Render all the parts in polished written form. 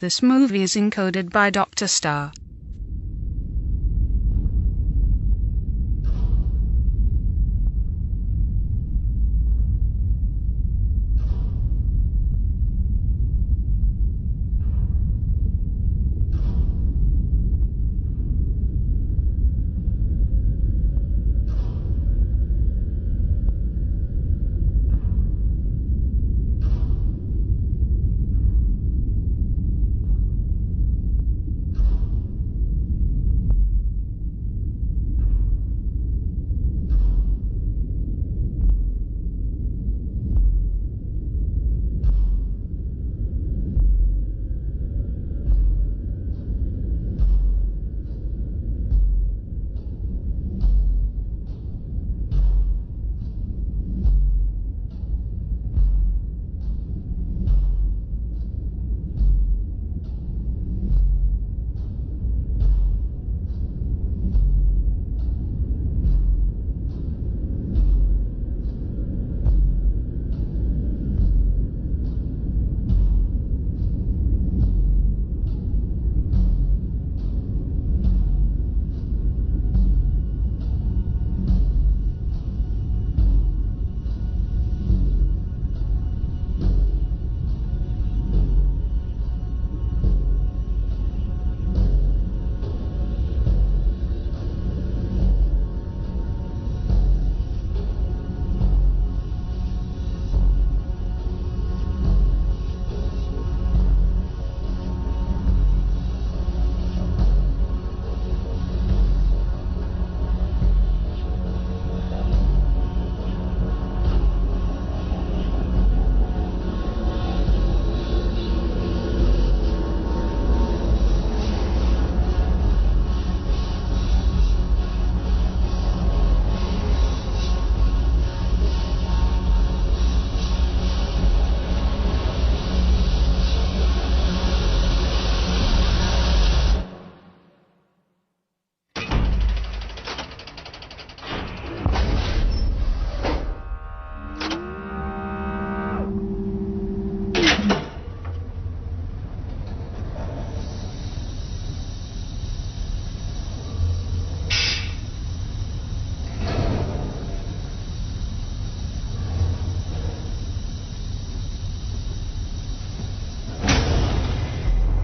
this movie is encoded by Dr. Star.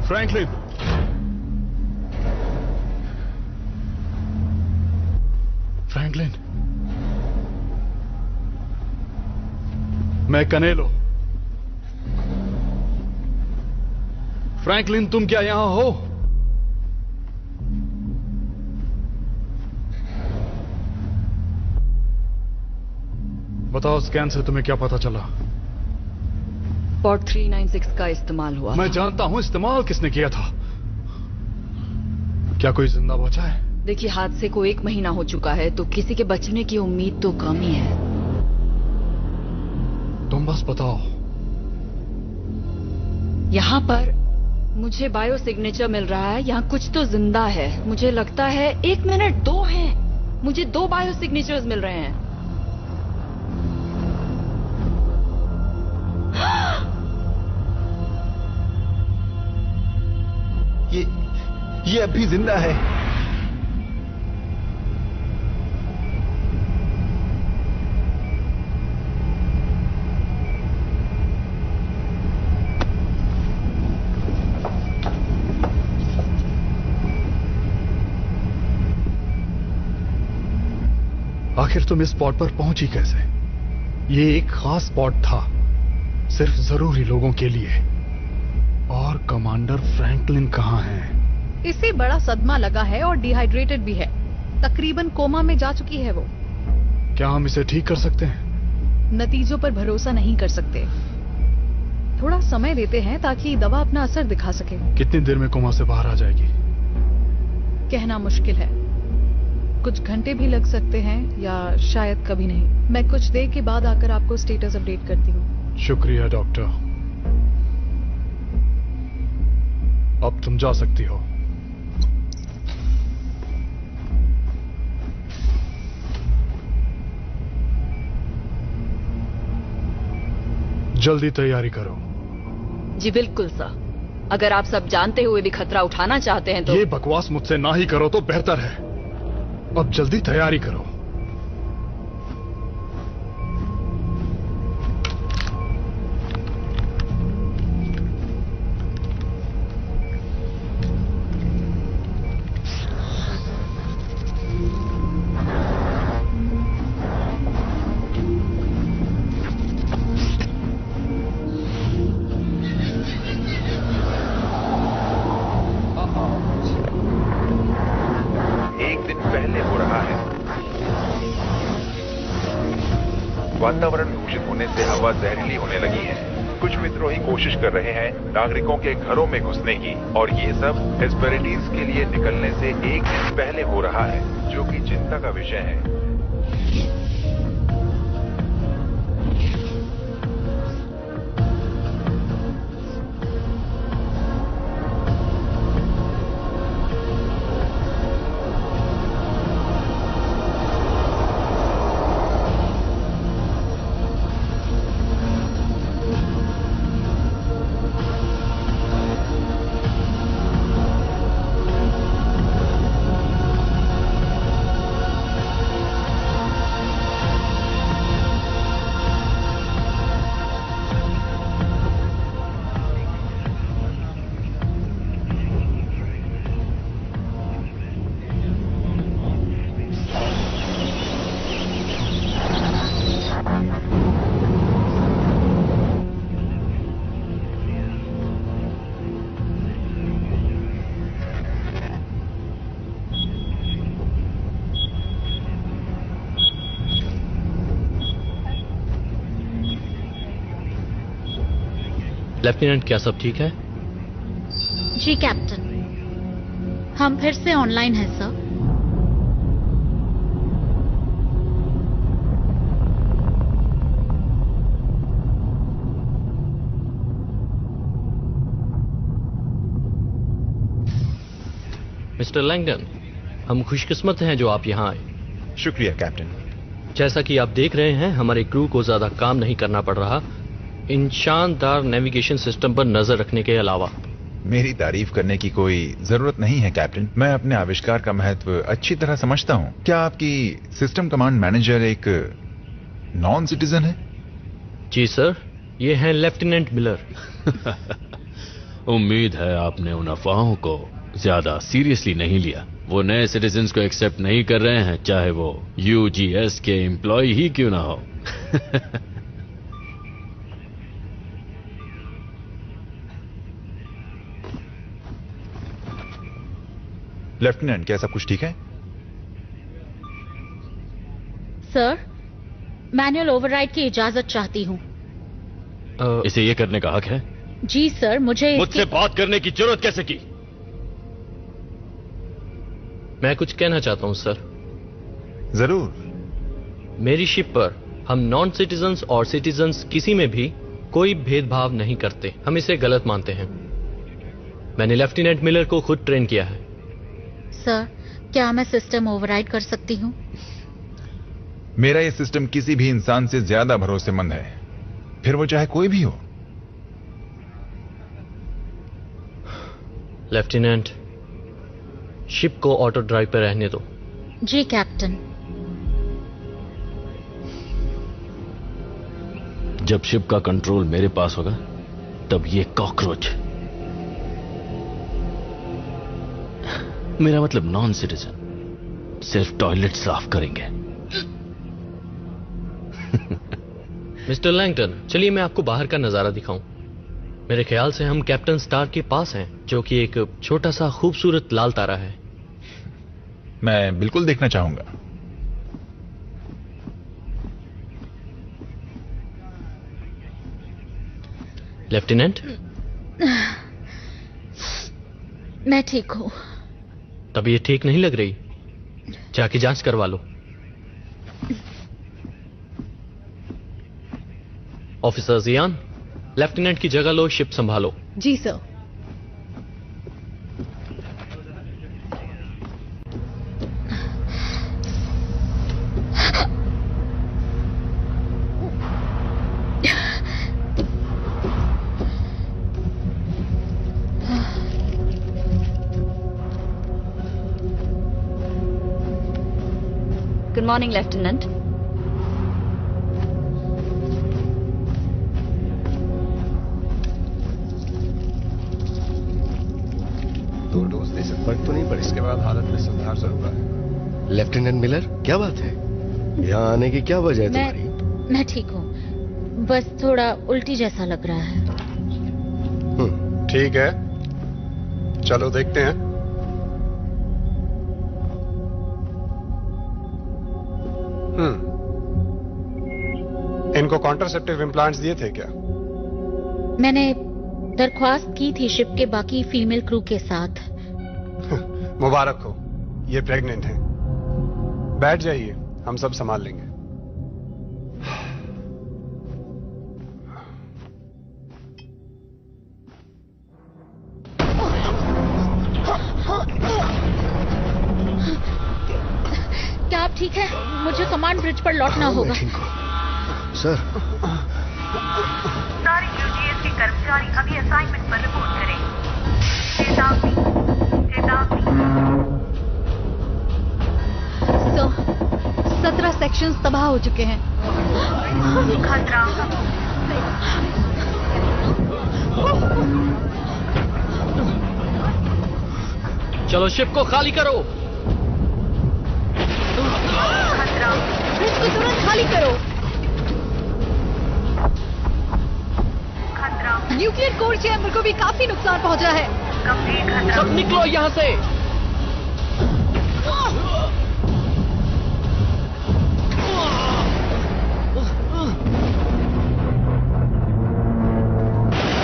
Franklin, Franklin, मैं कनेलो। Franklin, तुम क्या यहां हो? बताओ, स्कैन से तुम्हें क्या पता चला? पॉट 396 का इस्तेमाल हुआ। मैं जानता हूं इस्तेमाल किसने किया था। क्या कोई जिंदा बचा है? देखिए, हादसे को 1 महीना हो चुका है, तो किसी के बचने की उम्मीद तो कम ही है। तुम बस बताओ। यहाँ पर मुझे बायो सिग्नेचर मिल रहा है, यहाँ कुछ तो जिंदा है। मुझे लगता है 1 मिनट 2 हैं। मुझे 2 बायो सिग्नेचर्स मिल रहे हैं। ये अभी जिंदा है। आखिर तुम इस स्पॉट पर पहुंची कैसे? ये एक खास स्पॉट था, सिर्फ जरूरी लोगों के लिए। और कमांडर फ्रैंकलिन कहाँ हैं? इसे बड़ा सदमा लगा है और डिहाइड्रेटेड भी है। तकरीबन कोमा में जा चुकी है वो। क्या हम इसे ठीक कर सकते हैं? नतीजों पर भरोसा नहीं कर सकते। थोड़ा समय देते हैं ताकि दवा अपना असर दिखा सके। कितनी देर में कोमा से बाहर आ जाएगी? कहना मुश्किल है। कुछ घंटे भी लग सकते हैं या शायद कभी नहीं। मैं कुछ देर के बाद आकर आपको स्टेटस अपडेट करती हूँ। शुक्रिया डॉक्टर। अब तुम जा सकती हो। जल्दी तैयारी करो। जी बिल्कुल सर। अगर आप सब जानते हुए भी खतरा उठाना चाहते हैं तो ये बकवास मुझसे ना ही करो तो बेहतर है। अब जल्दी तैयारी करो। वातावरण दूषित होने से हवा जहरीली होने लगी है। कुछ विद्रोही कोशिश कर रहे हैं नागरिकों के घरों में घुसने की, और ये सब हेस्पेरिडीज के लिए निकलने से एक दिन पहले हो रहा है, जो कि चिंता का विषय है। लेफ्टिनेंट, क्या सब ठीक है? जी कैप्टन, हम फिर से ऑनलाइन हैं सर। मिस्टर लैंगडन, हम खुशकिस्मत हैं जो आप यहाँ आए। शुक्रिया कैप्टन। जैसा कि आप देख रहे हैं, हमारे क्रू को ज्यादा काम नहीं करना पड़ रहा इन शानदार नेविगेशन सिस्टम पर नजर रखने के अलावा। मेरी तारीफ करने की कोई जरूरत नहीं है कैप्टन। मैं अपने आविष्कार का महत्व अच्छी तरह समझता हूँ। क्या आपकी सिस्टम कमांड मैनेजर एक नॉन सिटीजन है? जी सर, ये हैं लेफ्टिनेंट मिलर। उम्मीद है आपने उन अफवाहों को ज्यादा सीरियसली नहीं लिया। वो नए सिटीजन्स को एक्सेप्ट नहीं कर रहे हैं, चाहे वो यूजीएस के एम्प्लॉय ही क्यों ना हो। लेफ्टिनेंट, क्या सब कुछ ठीक है? सर, मैनुअल ओवरराइड की इजाजत चाहती हूँ। इसे ये करने का हक है? जी सर, मुझसे बात करने की जरूरत कैसे की? मैं कुछ कहना चाहता हूँ सर। जरूर। मेरी शिप पर हम नॉन सिटीजन्स और सिटीजन्स किसी में भी कोई भेदभाव नहीं करते। हम इसे गलत मानते हैं। मैंने लेफ्टिनेंट मिलर को खुद ट्रेन किया है। सर, क्या मैं सिस्टम ओवरराइड कर सकती हूँ? मेरा ये सिस्टम किसी भी इंसान से ज्यादा भरोसेमंद है, फिर वो चाहे कोई भी हो। लेफ्टिनेंट, शिप को ऑटो ड्राइव पर रहने दो। जी कैप्टन। जब शिप का कंट्रोल मेरे पास होगा, तब ये कॉकरोच, मेरा मतलब नॉन सिटीजन, सिर्फ टॉयलेट साफ करेंगे। मिस्टर लैंगटन, चलिए मैं आपको बाहर का नजारा दिखाऊं। मेरे ख्याल से हम कैप्टन स्टार के पास हैं, जो कि एक छोटा सा खूबसूरत लाल तारा है। मैं बिल्कुल देखना चाहूंगा। लेफ्टिनेंट, मैं ठीक हूं। तबीयत ठीक नहीं लग रही, जाके जांच करवा लो। ऑफिसर जियान, लेफ्टिनेंट की जगह लो, शिप संभालो। जी सर। Morning lieutenant. दो डोज दे से फर्क तो नहीं पड़ा, इसके बाद हालत में सुधार जरूर है। लेफ्टिनेंट मिलर, क्या बात है? यहाँ आने की क्या वजह है तुम्हारी? मैं ठीक हूँ, बस थोड़ा उल्टी जैसा लग रहा है। ठीक है, चलो देखते हैं। इनको कॉन्ट्रासेप्टिव इम्प्लांट्स दिए थे क्या? मैंने दरख्वास्त की थी शिप के बाकी फीमेल क्रू के साथ। मुबारक हो, ये प्रेग्नेंट हैं। बैठ जाइए, हम सब संभाल लेंगे। क्या आप ठीक है? मुझे कमांड ब्रिज पर लौटना होगा। सर, सारे यूजीएस के कर्मचारी अभी असाइनमेंट पर रिपोर्ट करें। चेतावनी, चेतावनी। 17 सेक्शंस तबाह हो चुके हैं। खतरा। चलो शिप को खाली करो। खतरा। ब्रिज को तुरंत खाली करो। खतरा। न्यूक्लियर कोर चैम्बर को भी काफी नुकसान पहुंचा है। गंभीर खतरा। सब निकलो यहाँ से।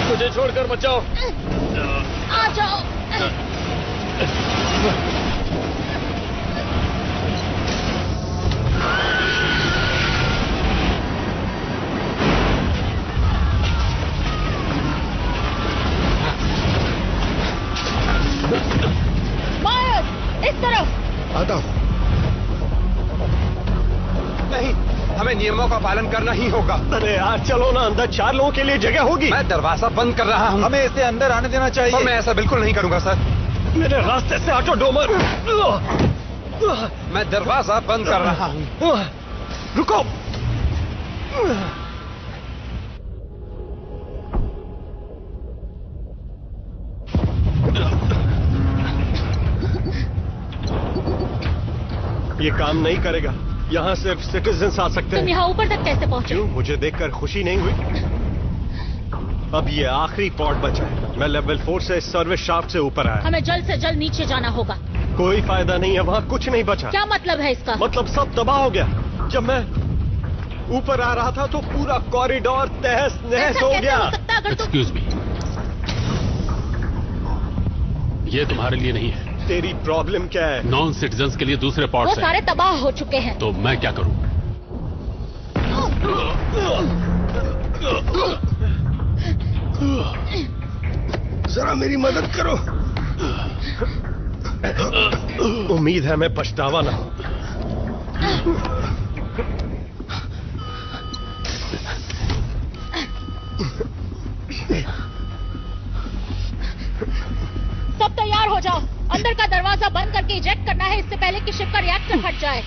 मुझे छोड़कर बचाओ। आ जाओ। मायर्स, इस तरफ। आता हूं। नहीं, हमें नियमों का पालन करना ही होगा। अरे यार चलो ना, अंदर 4 लोगों के लिए जगह होगी। मैं दरवाजा बंद कर रहा हूँ। हमें इसे अंदर आने देना चाहिए। और मैं ऐसा बिल्कुल नहीं करूंगा सर। मेरे रास्ते से हटो डोमर। मैं दरवाजा बंद कर रहा हूँ। रुको। ये काम नहीं करेगा। यहाँ सिर्फ सिटीजन्स आ सकते तुम हैं। यहाँ ऊपर तक कैसे पहुँचे? क्यों? मुझे देखकर खुशी नहीं हुई? अब ये आखिरी पॉड बचा है। मैं लेवल 4 से सर्विस शाफ्ट से ऊपर आया। हमें जल्द से जल्द नीचे जाना होगा। कोई फायदा नहीं है, वहाँ कुछ नहीं बचा। क्या मतलब है इसका? मतलब सब तबाह हो गया। जब मैं ऊपर आ रहा था तो पूरा कॉरिडोर तहस नहस हो गया। एक्सक्यूज मी, ये तुम्हारे लिए नहीं है। तेरी प्रॉब्लम क्या है? नॉन सिटीजन्स के लिए दूसरे वो पॉर्ट्स हैं। सारे तबाह हो चुके हैं। तो मैं क्या करूं? जरा मेरी मदद करो। उम्मीद है मैं पछतावा ना हो। सब तैयार हो जाओ। अंदर का दरवाजा बंद करके इजेक्ट करना है, इससे पहले कि शिप का रिएक्टर फट जाए।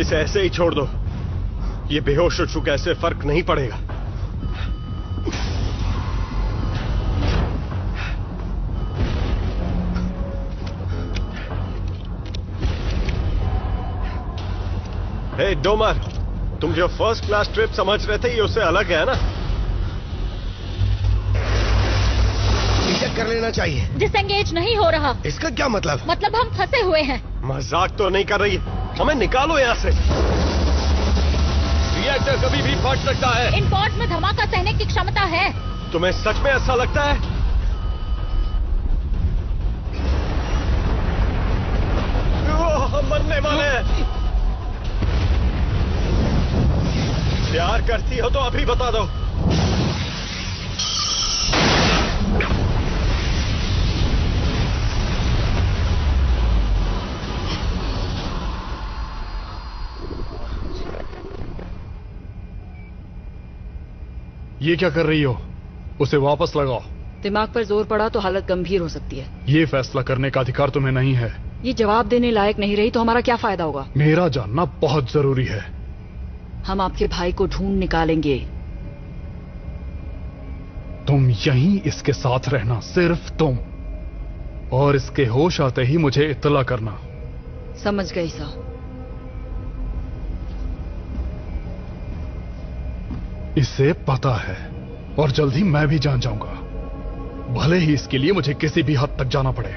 इसे ऐसे ही छोड़ दो। ये बेहोश हो चुका, ऐसे फर्क नहीं पड़ेगा। हे डोमर, तुम जो फर्स्ट क्लास ट्रिप समझ रहे थे ये उससे अलग है ना? कर लेना चाहिए। डिसएंगेज नहीं हो रहा। इसका क्या मतलब? मतलब हम फंसे हुए हैं। मजाक तो नहीं कर रही? हमें निकालो यहाँ से। रिएक्टर कभी भी फट सकता है। इन पॉड्स में धमाका सहने की क्षमता है। तुम्हें सच में ऐसा लगता है? हम मरने वाले हैं। प्यार करती हो तो अभी बता दो। ये क्या कर रही हो? उसे वापस लगाओ। दिमाग पर जोर पड़ा तो हालत गंभीर हो सकती है। ये फैसला करने का अधिकार तुम्हें नहीं है। ये जवाब देने लायक नहीं रही तो हमारा क्या फायदा होगा? मेरा जानना बहुत जरूरी है। हम आपके भाई को ढूंढ निकालेंगे। तुम यहीं इसके साथ रहना, सिर्फ तुम, और इसके होश आते ही मुझे इत्तला करना। समझ गई सर। इसे पता है और जल्द ही मैं भी जान जाऊंगा, भले ही इसके लिए मुझे किसी भी हद तक जाना पड़े।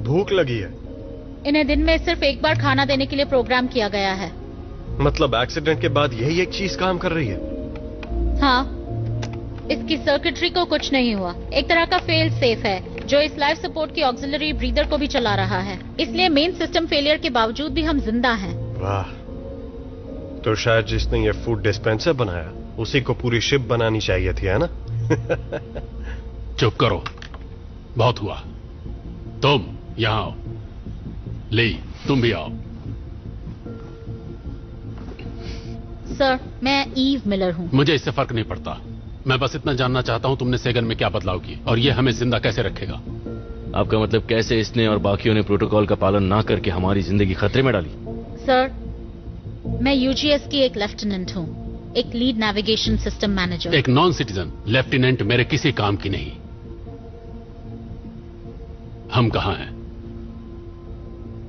भूख लगी है। इन्हें दिन में सिर्फ एक बार खाना देने के लिए प्रोग्राम किया गया है। मतलब एक्सीडेंट के बाद यही एक चीज काम कर रही है? हाँ, इसकी सर्किटरी को कुछ नहीं हुआ। एक तरह का फेल सेफ है जो इस लाइफ सपोर्ट की ऑक्सिलरी ब्रीदर को भी चला रहा है। इसलिए मेन सिस्टम फेलियर के बावजूद भी हम जिंदा हैं। वाह, तो शायद जिसने ये फूड डिस्पेंसर बनाया उसी को पूरी शिप बनानी चाहिए थी, है ना? चुप करो, बहुत हुआ। तुम यहां आओ। ली, तुम भी आओ। सर, मैं ईव मिलर हूँ। मुझे इससे फर्क नहीं पड़ता। मैं बस इतना जानना चाहता हूँ तुमने सेगन में क्या बदलाव किए और ये हमें जिंदा कैसे रखेगा। आपका मतलब कैसे इसने और बाकियों ने प्रोटोकॉल का पालन ना करके हमारी जिंदगी खतरे में डाली? सर, मैं यूजीएस की एक लेफ्टिनेंट हूँ, एक लीड नेविगेशन सिस्टम मैनेजर। एक नॉन सिटीजन लेफ्टिनेंट मेरे किसी काम की नहीं। हम कहाँ हैं?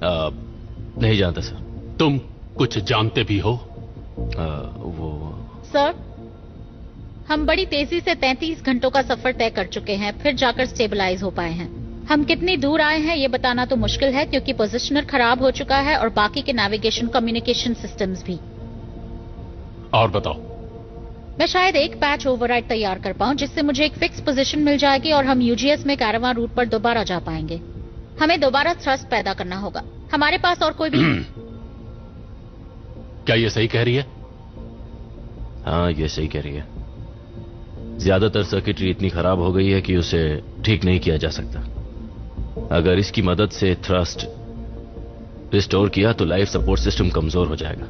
नहीं जानता सर। तुम कुछ जानते भी हो? वो सर, हम बड़ी तेजी से 33 घंटों का सफर तय कर चुके हैं, फिर जाकर स्टेबलाइज हो पाए हैं। हम कितनी दूर आए हैं ये बताना तो मुश्किल है क्योंकि पोजीशनर खराब हो चुका है और बाकी के नेविगेशन कम्युनिकेशन सिस्टम्स भी। और बताओ। मैं शायद एक पैच ओवरराइड तैयार कर पाऊं जिससे मुझे एक फिक्स पोजीशन मिल जाएगी और हम यूजीएस में कैरावान रूट पर दोबारा जा पाएंगे। हमें दोबारा थ्रस्ट पैदा करना होगा। हमारे पास और कोई भी क्या ये सही कह रही है? हाँ, ये सही कह रही है। ज्यादातर सर्किटरी इतनी खराब हो गई है कि उसे ठीक नहीं किया जा सकता। अगर इसकी मदद से थ्रस्ट रिस्टोर किया तो लाइफ सपोर्ट सिस्टम कमजोर हो जाएगा।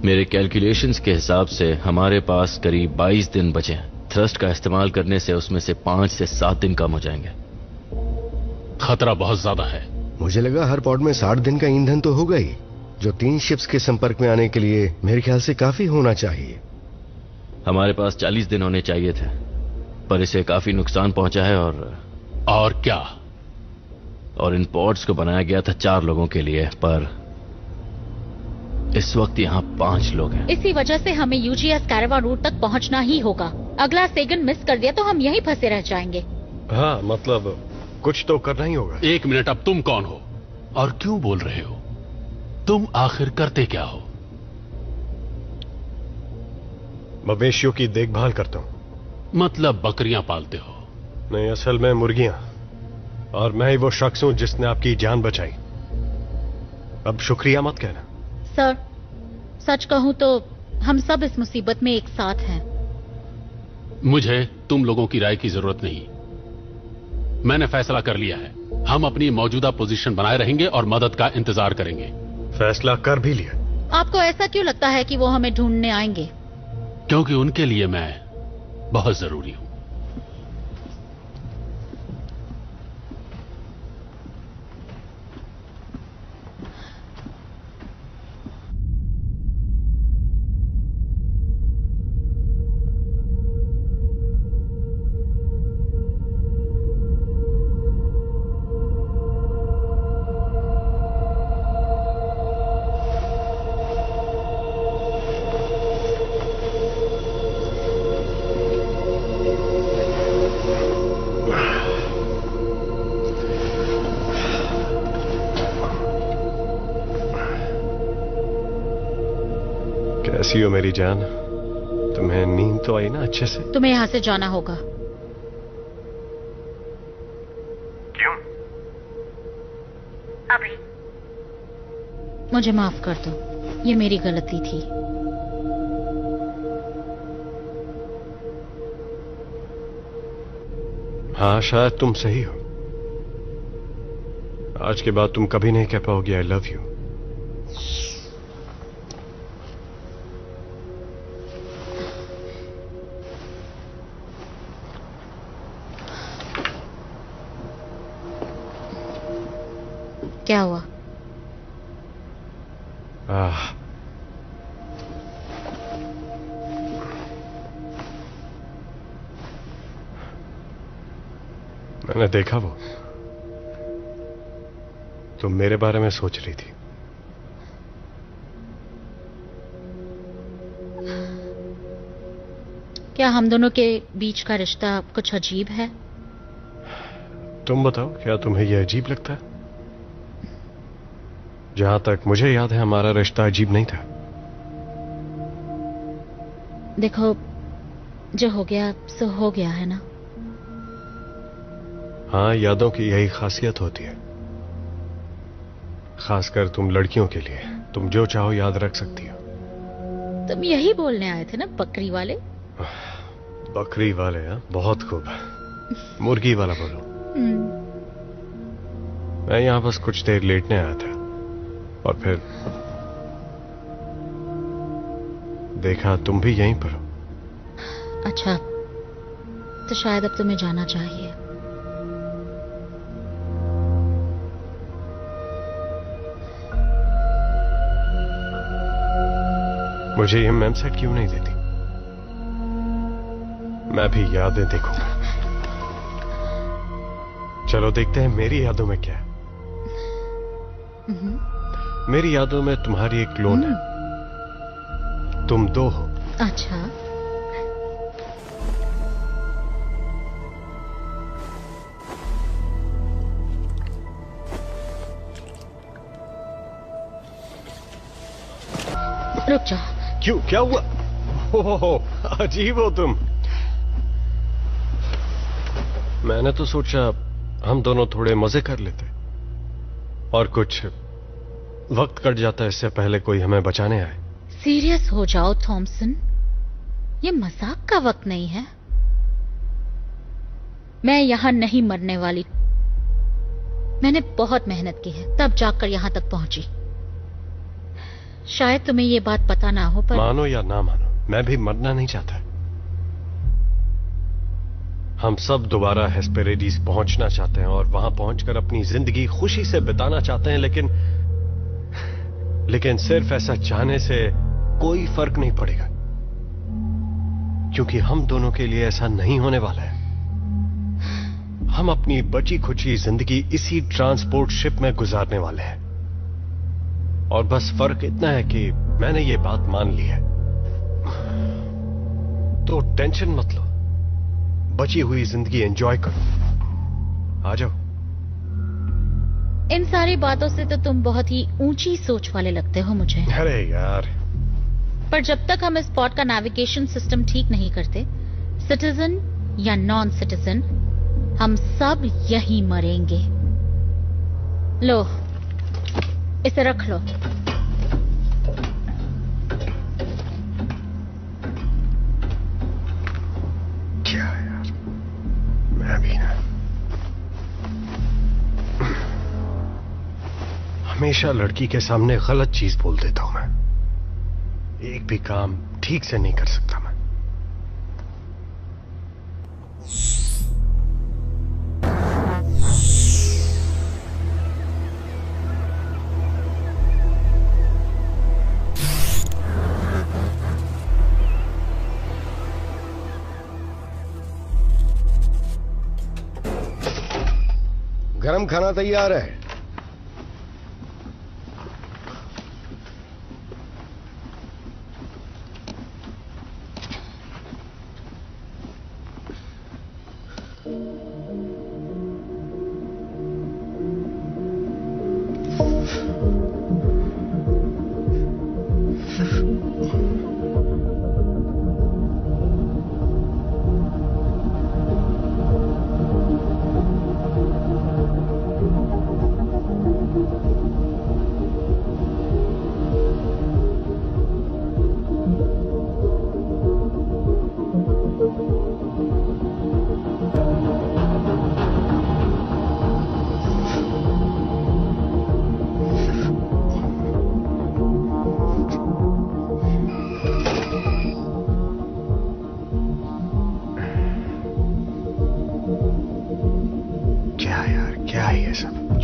मेरे कैलकुलेशंस के हिसाब से हमारे पास करीब 22 दिन बचे हैं। थ्रस्ट का इस्तेमाल करने से उसमें से 5 से 7 दिन कम हो जाएंगे। खतरा बहुत ज्यादा है। मुझे लगा हर पॉड में 60 दिन का ईंधन तो होगा ही, जो 3 शिप्स के संपर्क में आने के लिए मेरे ख्याल से काफी होना चाहिए। हमारे पास 40 दिन होने चाहिए थे, पर इसे काफी नुकसान पहुंचा है। और क्या? और इन पॉड्स को बनाया गया था 4 लोगों के लिए, पर इस वक्त यहाँ 5 लोग हैं। इसी वजह से हमें यूजीएस कैरावान रूट तक पहुंचना ही होगा। अगला सेगन मिस कर दिया तो हम यहीं फंसे रह जाएंगे। हाँ, मतलब कुछ तो करना ही होगा। 1 मिनट, अब तुम कौन हो और क्यों बोल रहे हो? तुम आखिर करते क्या हो? मवेशियों की देखभाल करता हूं। मतलब बकरियां पालते हो? नहीं, असल में मुर्गियां। और मैं ही वो शख्स हूं जिसने आपकी जान बचाई। अब शुक्रिया मत कहना। सर, सच कहूं तो हम सब इस मुसीबत में एक साथ हैं। मुझे तुम लोगों की राय की जरूरत नहीं। मैंने फैसला कर लिया है। हम अपनी मौजूदा पोजीशन बनाए रहेंगे और मदद का इंतजार करेंगे। फैसला कर भी लिया। आपको ऐसा क्यों लगता है कि वो हमें ढूंढने आएंगे? क्योंकि उनके लिए मैं बहुत जरूरी हूं। कैसी हो मेरी जान? तुम्हें नींद तो आई ना अच्छे से? तुम्हें यहाँ से जाना होगा। क्यों? अभी मुझे माफ कर दो, ये मेरी गलती थी। हाँ, शायद तुम सही हो। आज के बाद तुम कभी नहीं कह पाओगी आई लव यू। क्या हुआ? मैंने देखा वो तुम मेरे बारे में सोच रही थी। क्या हम दोनों के बीच का रिश्ता कुछ अजीब है? तुम बताओ, क्या तुम्हें यह अजीब लगता है? जहां तक मुझे याद है हमारा रिश्ता अजीब नहीं था। देखो, जो हो गया सो हो गया है ना। हाँ, यादों की यही खासियत होती है, खासकर तुम लड़कियों के लिए। तुम जो चाहो याद रख सकती हो। तुम यही बोलने आए थे ना, बकरी वाले? बकरी वाले? हाँ, बहुत खूब। मुर्गी वाला बोलो। मैं यहां बस कुछ देर लेटने आया था और फिर देखा तुम भी यहीं पर हो। अच्छा, तो शायद अब तुम्हें जाना चाहिए। मुझे ये मैम सेट क्यों नहीं देती? मैं भी यादें देखूंगा। चलो देखते हैं मेरी यादों में क्या है। मेरी यादों में तुम्हारी एक क्लोन है। तुम दो हो। अच्छा, रुक जा। क्यों, क्या हुआ? ओहो, अजीब हो तुम। मैंने तो सोचा हम दोनों थोड़े मजे कर लेते और कुछ वक्त कट जाता है इससे पहले कोई हमें बचाने आए। सीरियस हो जाओ थॉमसन, ये मजाक का वक्त नहीं है। मैं यहां नहीं मरने वाली। मैंने बहुत मेहनत की है, तब जाकर यहां तक पहुंची। शायद तुम्हें ये बात पता ना हो, पर मानो या ना मानो, मैं भी मरना नहीं चाहता। हम सब दोबारा हेस्पेरेडिस पहुंचना चाहते हैं और वहां पहुंचकर अपनी जिंदगी खुशी से बिताना चाहते हैं, लेकिन सिर्फ ऐसा चाहने से कोई फर्क नहीं पड़ेगा, क्योंकि हम दोनों के लिए ऐसा नहीं होने वाला है। हम अपनी बची खुची जिंदगी इसी ट्रांसपोर्ट शिप में गुजारने वाले हैं। और बस फर्क इतना है कि मैंने ये बात मान ली है, तो टेंशन मत लो, बची हुई जिंदगी एंजॉय करो। आ जाओ। इन सारी बातों से तो तुम बहुत ही ऊंची सोच वाले लगते हो मुझे। अरे यार, पर जब तक हम इस स्पॉट का नेविगेशन सिस्टम ठीक नहीं करते, सिटीजन या नॉन सिटीजन, हम सब यहीं मरेंगे। लो, इसे रख लो। क्या यार, मैं भी ना हमेशा लड़की के सामने गलत चीज बोल देता हूं। मैं एक भी काम ठीक से नहीं कर सकता। मैं गरम खाना तैयार है।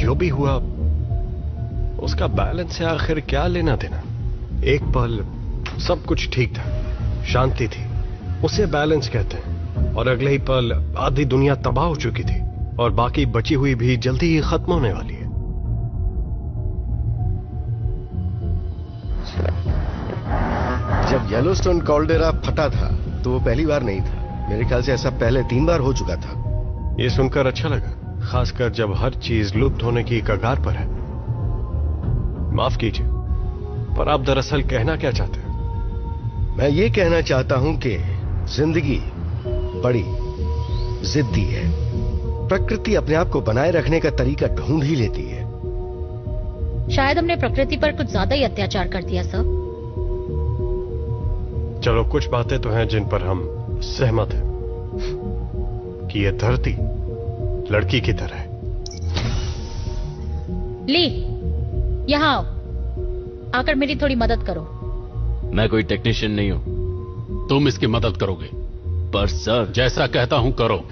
जो भी हुआ उसका बैलेंस से आखिर क्या लेना देना। एक पल सब कुछ ठीक था, शांति थी, उसे बैलेंस कहते हैं, और अगले ही पल आधी दुनिया तबाह हो चुकी थी और बाकी बची हुई भी जल्दी ही खत्म होने वाली है। जब येलोस्टोन कॉल्डेरा फटा था तो वो पहली बार नहीं था। मेरे ख्याल से ऐसा पहले 3 बार हो चुका था। ये सुनकर अच्छा लगा, खासकर जब हर चीज लुप्त होने की कगार पर है। माफ कीजिए, पर आप दरअसल कहना क्या चाहते हैं? मैं ये कहना चाहता हूं कि जिंदगी बड़ी जिद्दी है। प्रकृति अपने आप को बनाए रखने का तरीका ढूंढ ही लेती है। शायद हमने प्रकृति पर कुछ ज्यादा ही अत्याचार कर दिया सर। चलो, कुछ बातें तो हैं जिन पर हम सहमत हैं कि यह धरती लड़की की तरह है। ली, यहां आओ, आकर मेरी थोड़ी मदद करो। मैं कोई टेक्नीशियन नहीं हूं। तुम इसकी मदद करोगे? पर सर, जैसा कहता हूं करो।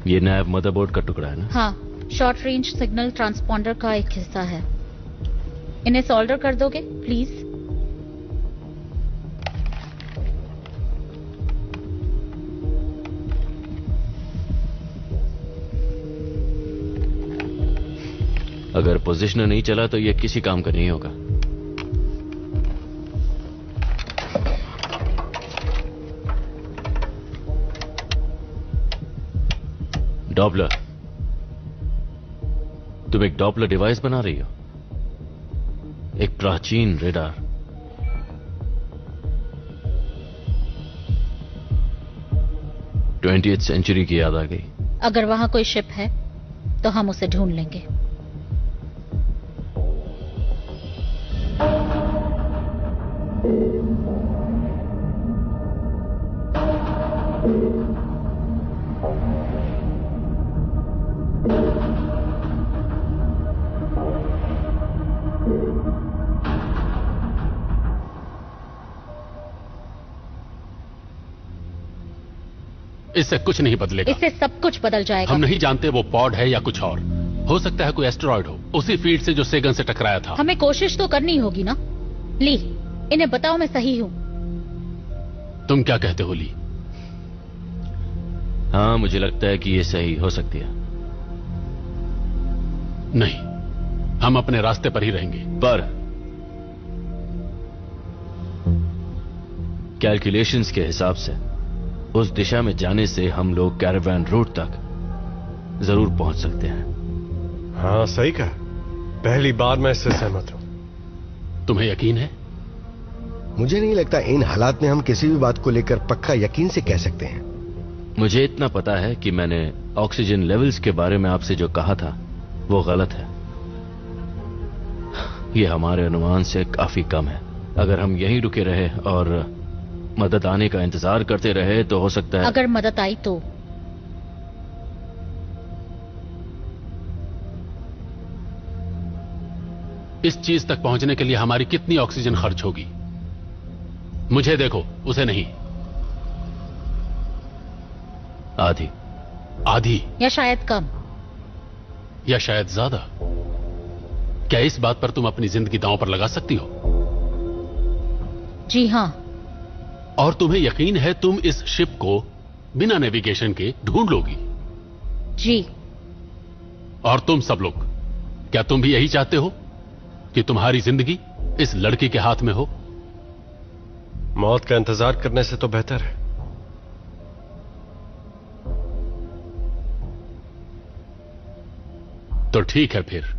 ये नैब मदरबोर्ड का टुकड़ा है ना? हाँ, शॉर्ट रेंज सिग्नल ट्रांसपॉन्डर का एक हिस्सा है। इन्हें सोल्डर कर दोगे प्लीज? अगर पोजिशनर नहीं चला तो ये किसी काम का नहीं होगा। डॉपलर, तुम एक डॉपलर डिवाइस बना रही हो? एक प्राचीन रेडार। ट्वेंटी सेंचुरी की याद आ गई। अगर वहां कोई शिप है तो हम उसे ढूंढ लेंगे। इससे कुछ नहीं बदलेगा। इससे सब कुछ बदल जाएगा। हम नहीं जानते वो पॉड है या कुछ और। हो सकता है कोई एस्टेरॉयड हो, उसी फील्ड से जो सेगन से टकराया था। हमें कोशिश तो करनी होगी ना। ली, इन्हें बताओ मैं सही हूं। तुम क्या कहते हो ली? हाँ, मुझे लगता है कि ये सही हो सकती है। नहीं, हम अपने रास्ते पर ही रहेंगे। पर कैलकुलेशंस के हिसाब से उस दिशा में जाने से हम लोग कैरावान रूट तक जरूर पहुंच सकते हैं। हाँ, सही कहा। पहली बार मैं इससे सहमत हूं। तुम्हें यकीन है? मुझे नहीं लगता इन हालात में हम किसी भी बात को लेकर पक्का यकीन से कह सकते हैं। मुझे इतना पता है कि मैंने ऑक्सीजन लेवल्स के बारे में आपसे जो कहा था वो गलत है। ये हमारे अनुमान से काफी कम है। अगर हम यहीं रुके रहे और मदद आने का इंतजार करते रहे तो हो सकता है। अगर मदद आई तो? इस चीज तक पहुंचने के लिए हमारी कितनी ऑक्सीजन खर्च होगी? मुझे देखो, उसे नहीं। आधी। आधी या शायद कम, या शायद ज्यादा। क्या इस बात पर तुम अपनी जिंदगी दांव पर लगा सकती हो? जी हां। और तुम्हें यकीन है तुम इस शिप को बिना नेविगेशन के ढूंढ लोगी? जी। और तुम सब लोग, क्या तुम भी यही चाहते हो कि तुम्हारी जिंदगी इस लड़की के हाथ में हो? मौत का इंतजार करने से तो बेहतर है। तो ठीक है फिर।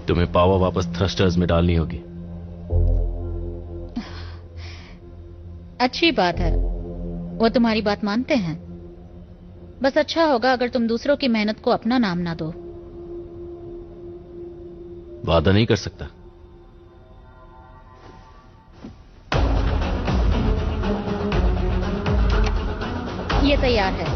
तुम्हें पावर वापस थ्रस्टर्स में डालनी होगी। अच्छी बात है, वो तुम्हारी बात मानते हैं। बस अच्छा होगा अगर तुम दूसरों की मेहनत को अपना नाम ना दो। वादा नहीं कर सकता। तैयार है।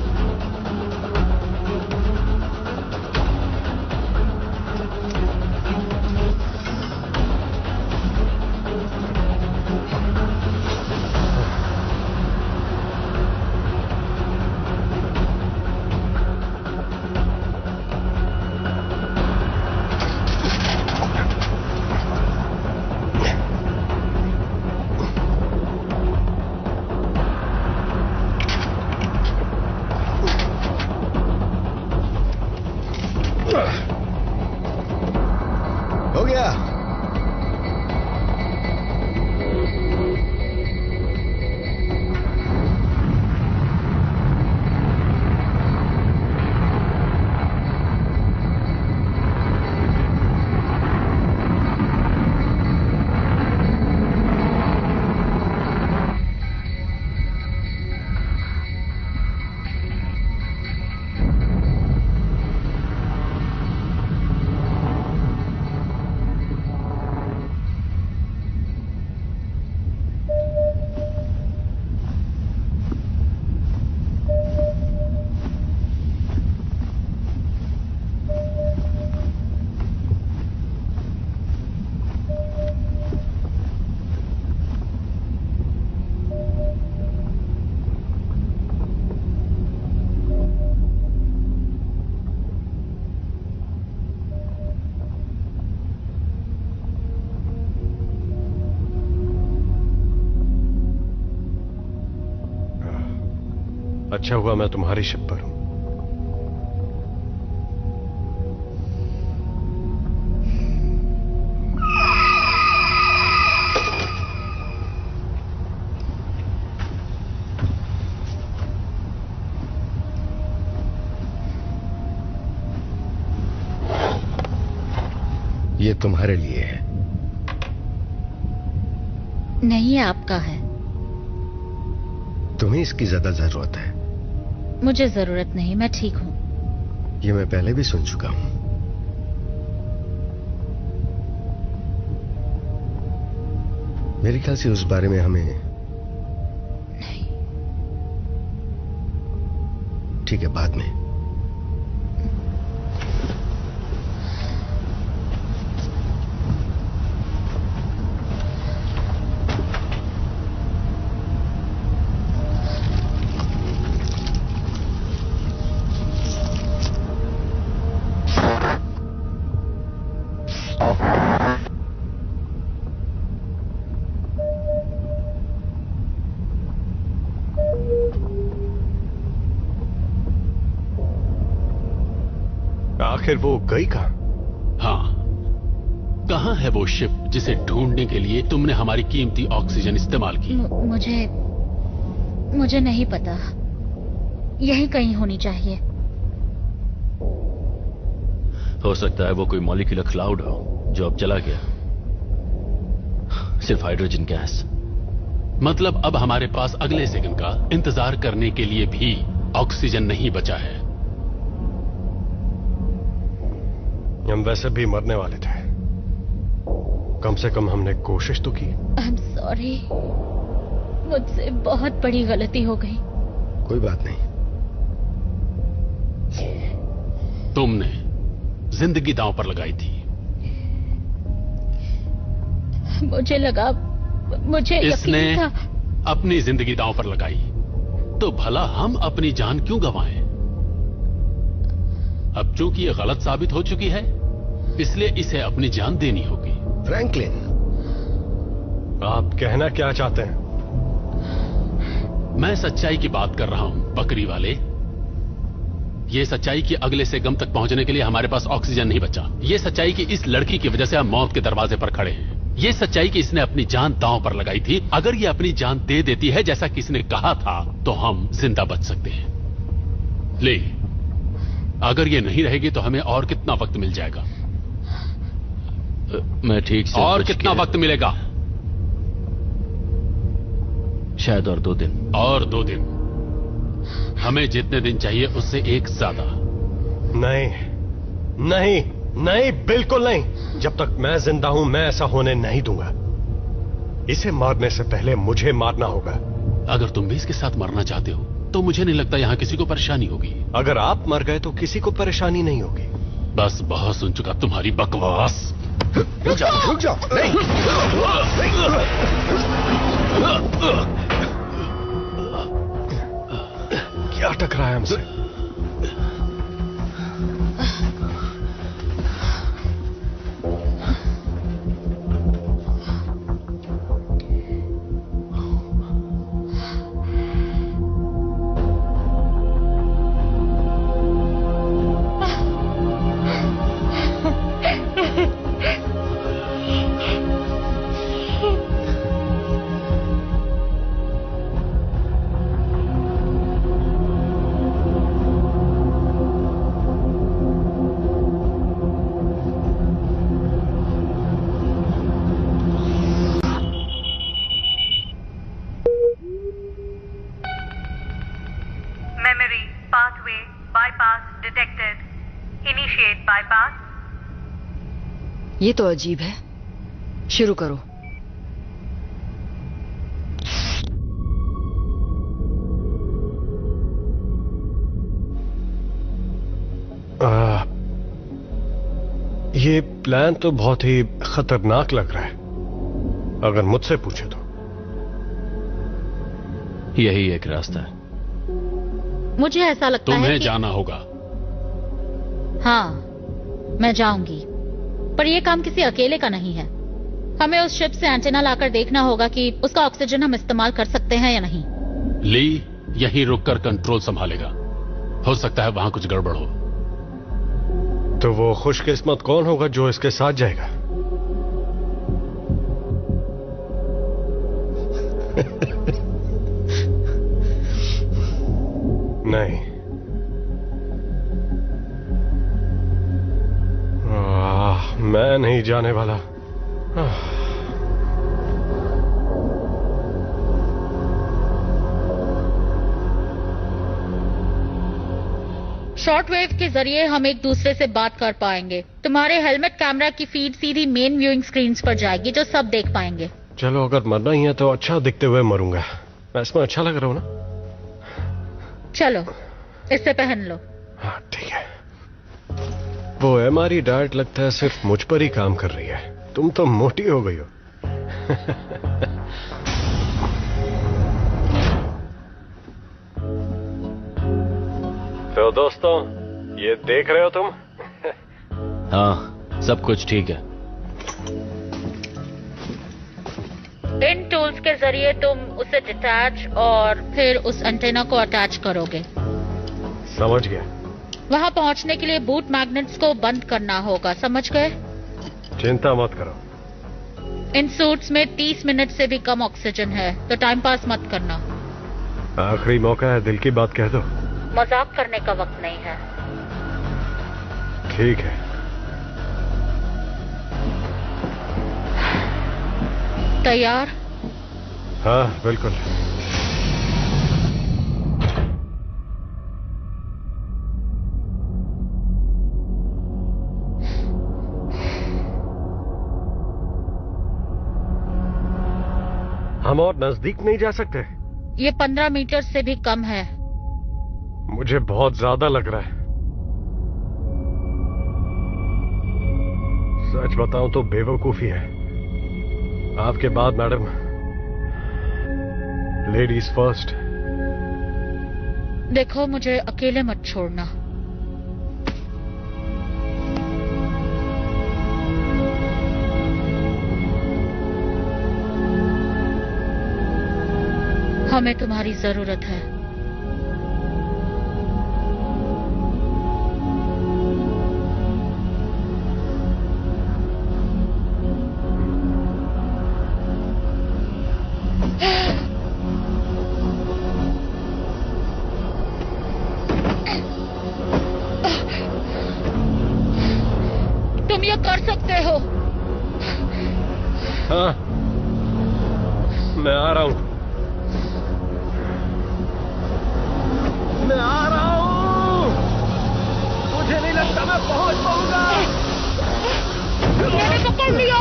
हो गया। अच्छा हुआ मैं तुम्हारी शिप पर हूं। ये तुम्हारे लिए है। नहीं, आपका है। तुम्हें इसकी ज्यादा जरूरत है। मुझे जरूरत नहीं, मैं ठीक हूं। ये मैं पहले भी सुन चुका हूं। मेरे ख्याल से उस बारे में हमें नहीं। ठीक है, बाद में। आखिर वो गई कहां? हाँ, कहां है वो शिप जिसे ढूंढने के लिए तुमने हमारी कीमती ऑक्सीजन इस्तेमाल की? मुझे नहीं पता। यहीं कहीं होनी चाहिए। हो सकता है वो कोई मॉलिक्यूलर क्लाउड हो जो अब चला गया। सिर्फ हाइड्रोजन गैस। मतलब अब हमारे पास अगले सेकंड का इंतजार करने के लिए भी ऑक्सीजन नहीं बचा है। हम वैसे भी मरने वाले थे। कम से कम हमने कोशिश तो की। आई एम सॉरी, मुझसे बहुत बड़ी गलती हो गई। कोई बात नहीं। तुमने जिंदगी दांव पर लगाई थी। मुझे लगा, मुझे इसने यकीन था। अपनी जिंदगी दांव पर लगाई तो भला हम अपनी जान क्यों गंवाएं? अब चूंकि ये गलत साबित हो चुकी है, इसलिए इसे अपनी जान देनी होगी। फ्रैंकलिन, आप कहना क्या चाहते हैं? मैं सच्चाई की बात कर रहा हूं, बकरी वाले। ये सच्चाई कि अगले से गम तक पहुंचने के लिए हमारे पास ऑक्सीजन नहीं बचा। ये सच्चाई कि इस लड़की की वजह से हम मौत के दरवाजे पर खड़े हैं। ये सच्चाई कि इसने अपनी जान दांव पर लगाई थी। अगर ये अपनी जान दे देती है जैसा किसी ने कहा था, तो हम जिंदा बच सकते हैं। ले, अगर ये नहीं रहेगी तो हमें और कितना वक्त मिल जाएगा? मैं ठीक से और कितना वक्त मिलेगा? शायद और 2 दिन। और 2 दिन? हमें जितने दिन चाहिए उससे एक ज्यादा। नहीं नहीं नहीं, बिल्कुल नहीं। जब तक मैं जिंदा हूं मैं ऐसा होने नहीं दूंगा। इसे मारने से पहले मुझे मारना होगा। अगर तुम भी इसके साथ मरना चाहते हो तो मुझे नहीं लगता यहाँ किसी को परेशानी होगी। अगर आप मर गए तो किसी को परेशानी नहीं होगी। बस बहुत सुन चुका तुम्हारी बकवास। रुक जाओ, रुक जाओ। क्या टकराया हमसे? Memory pathway bypass detected. Initiate bypass. ये तो अजीब है। शुरू करो। ये प्लान तो बहुत ही खतरनाक लग रहा है, अगर मुझसे पूछे तो। यही एक रास्ता है। मुझे ऐसा लगता है तुम्हें कि... जाना होगा। हाँ, मैं जाऊंगी, पर यह काम किसी अकेले का नहीं है। हमें उस शिप से एंटेना लाकर देखना होगा कि उसका ऑक्सीजन हम इस्तेमाल कर सकते हैं या नहीं। ली यहीं रुककर कंट्रोल संभालेगा। हो सकता है वहां कुछ गड़बड़ हो। तो वो खुशकिस्मत कौन होगा जो इसके साथ जाएगा? नहीं, मैं नहीं जाने वाला। शॉर्टवेव के जरिए हम एक दूसरे से बात कर पाएंगे। तुम्हारे हेलमेट कैमरा की फीड सीधी मेन व्यूइंग स्क्रीन्स पर जाएगी, जो सब देख पाएंगे। चलो, अगर मरना ही है तो अच्छा दिखते हुए मरूंगा। मैं इसमें अच्छा लग रहा हूं ना? चलो, इसे पहन लो। हाँ, ठीक है। वो हमारी डाइट लगता है सिर्फ मुझ पर ही काम कर रही है। तुम तो मोटी हो गई हो। तो दोस्तों, ये देख रहे हो तुम? हाँ, सब कुछ ठीक है। इन टूल्स के जरिए तुम उसे डिटैच और फिर उस एंटेना को अटैच करोगे। समझ गया। वहां पहुंचने के लिए बूट मैग्नेट्स को बंद करना होगा, समझ गए? चिंता मत करो। इन सूट्स में 30 मिनट से भी कम ऑक्सीजन है, तो टाइम पास मत करना। आखिरी मौका है, दिल की बात कह दो। मजाक करने का वक्त नहीं है। ठीक है। तैयार? हाँ, बिल्कुल। हम और नजदीक नहीं जा सकते? ये 15 मीटर से भी कम है। मुझे बहुत ज्यादा लग रहा है। सच बताऊं तो बेवकूफी है। आपके बाद मैडम। Ladies first. देखो, मुझे अकेले मत छोड़ना। हमें तुम्हारी जरूरत है। तुम ये कर सकते हो। हाँ, मैं आ रहा हूं। मैं आ रहा हूं। मुझे नहीं लगता मैं पहुंच पाऊंगा। मैंने पकड़ लिया।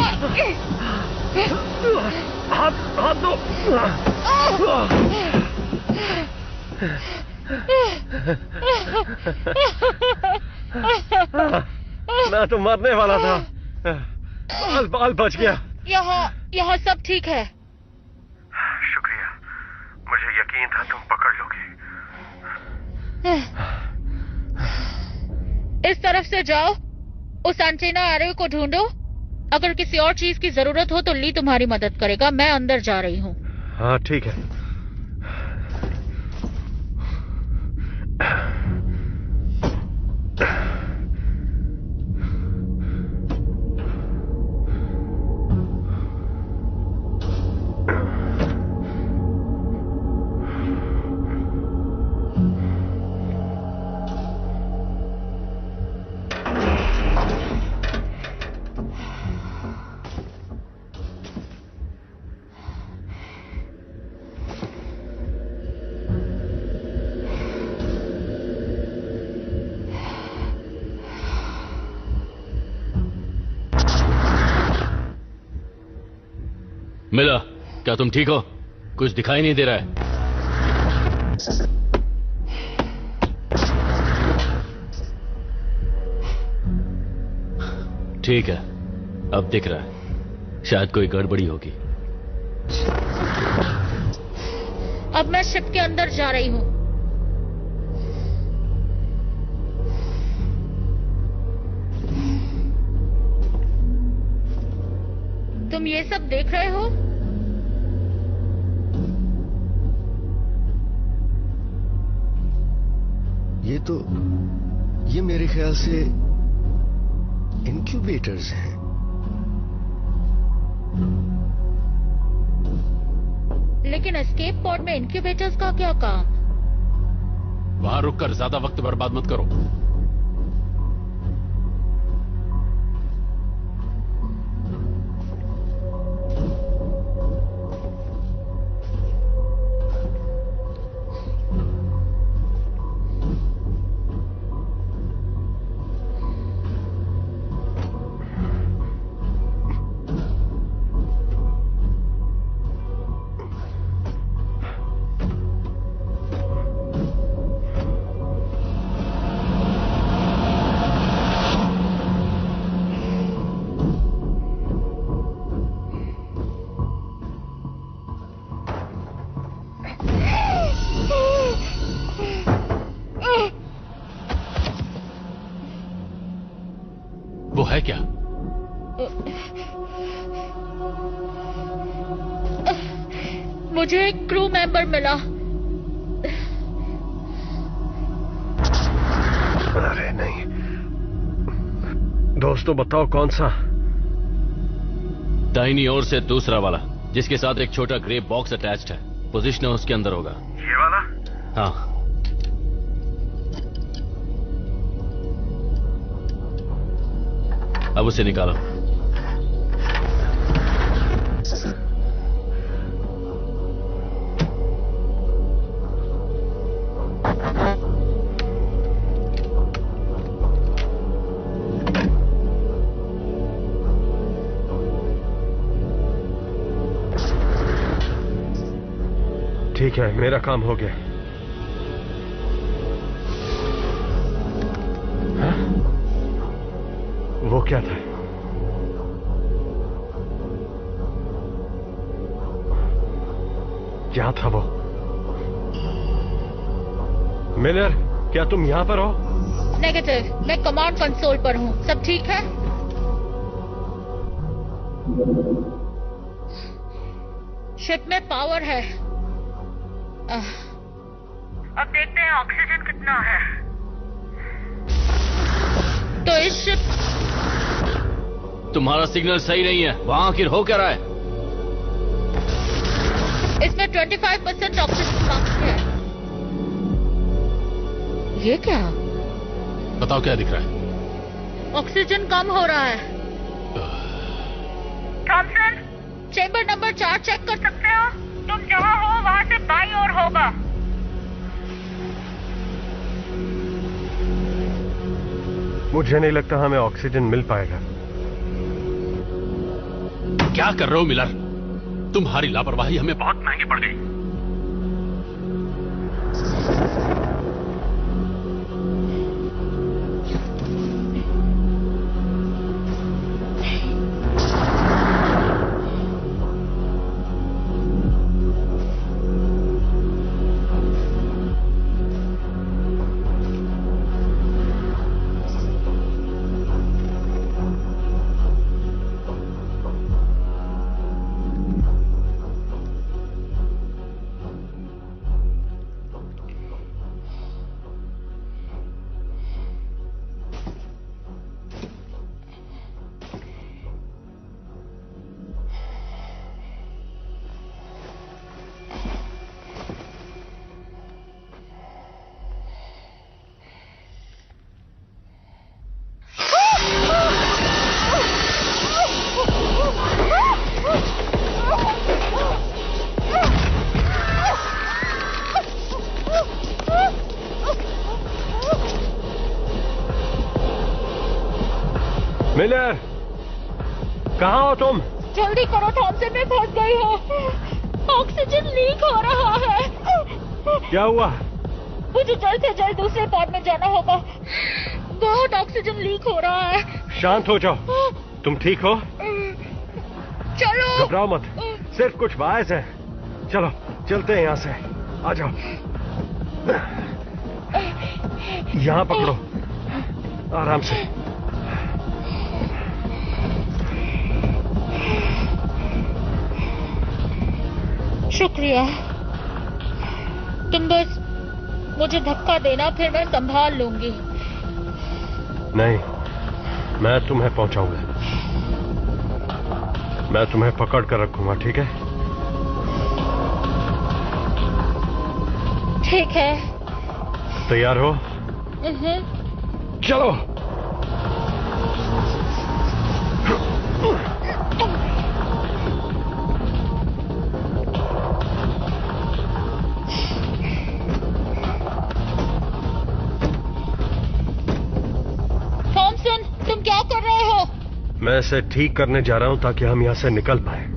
हाथ दो। मैं तो मरने वाला था। बाल बच गया। यहाँ सब ठीक है। शुक्रिया, मुझे यकीन था तुम पकड़ लोगे। इस तरफ से जाओ, उस एंटेना एरे को ढूंढो। अगर किसी और चीज की जरूरत हो तो ली तुम्हारी मदद करेगा। मैं अंदर जा रही हूँ। हाँ ठीक है। मिला, क्या तुम ठीक हो? कुछ दिखाई नहीं दे रहा है। ठीक है, अब दिख रहा है। शायद कोई गड़बड़ी होगी। अब मैं शिप के अंदर जा रही हूँ। तुम ये सब देख रहे हो? ये मेरे ख्याल से इनक्यूबेटर्स हैं। लेकिन एस्केप पॉड में इनक्यूबेटर्स का क्या काम? वहां रुककर ज्यादा वक्त बर्बाद मत करो। वो है क्या? मुझे एक क्रू मेंबर मिला। अरे नहीं। दोस्तों बताओ कौन सा? दाहिनी ओर से दूसरा वाला, जिसके साथ एक छोटा ग्रे बॉक्स अटैच्ड है। पोजीशन उसके अंदर होगा। ये वाला? हाँ। अब उसे निकालो। ठीक है, मेरा काम हो गया। हाँ? वो क्या था? क्या था वो? मिलर, क्या तुम यहां पर हो? नेगेटिव, मैं कमांड कंसोल पर हूँ। सब ठीक है? शिप में पावर है। अब देखते हैं ऑक्सीजन कितना है। तो इस शिप तुम्हारा सिग्नल सही नहीं है। वहां आखिर हो क्या रहा है? इसमें 25% ऑक्सीजन कम है। ये क्या? बताओ क्या दिख रहा है? ऑक्सीजन कम हो रहा है। थॉमसन, चेंबर नंबर 4 चेक कर सकते हो? तुम जहाँ हो वहाँ से बाईं ओर होगा। मुझे नहीं लगता हमें ऑक्सीजन मिल पाएगा। क्या कर रहे हो मिलर? तुम्हारी लापरवाही हमें बहुत महंगी पड़ गई। मिलर, कहाँ हो तुम? जल्दी करो थॉमसन, मैं फंस गई हूँ। ऑक्सीजन लीक हो रहा है। क्या हुआ? मुझे जल्द से जल्द दूसरे पॉड में जाना होगा। बहुत ऑक्सीजन लीक हो रहा है। शांत हो जाओ। तुम ठीक हो? चलो। घबराओ मत, सिर्फ कुछ वायर्स हैं। चलो चलते हैं यहाँ से। आ जाओ, यहाँ पकड़ो, आराम से। शुक्रिया। तुम बस मुझे धक्का देना, फिर मैं संभाल लूंगी। नहीं, मैं तुम्हें पहुंचाऊंगा। मैं तुम्हें पकड़ कर रखूंगा, ठीक है? ठीक है। तैयार हो? चलो। थॉमसन, तुम क्या कर रहे हो? मैं इसे ठीक करने जा रहा हूं ताकि हम यहां से निकल पाए।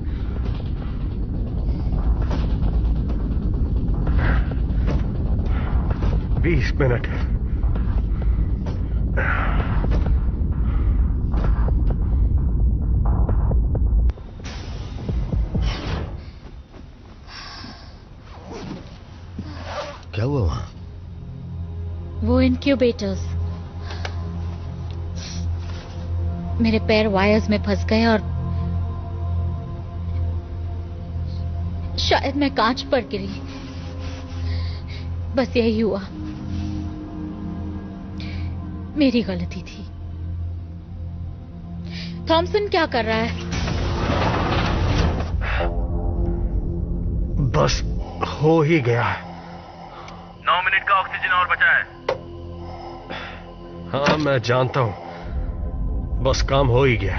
बीस मिनट। क्या हुआ वहां? वो इनक्यूबेटर्स। मेरे पैर वायर्स में फंस गए और शायद मैं कांच पर गिरी। बस यही हुआ। मेरी गलती थी। थॉमसन क्या कर रहा है? बस हो ही गया। 9 मिनट का ऑक्सीजन और बचा है। हाँ मैं जानता हूं, बस काम हो ही गया।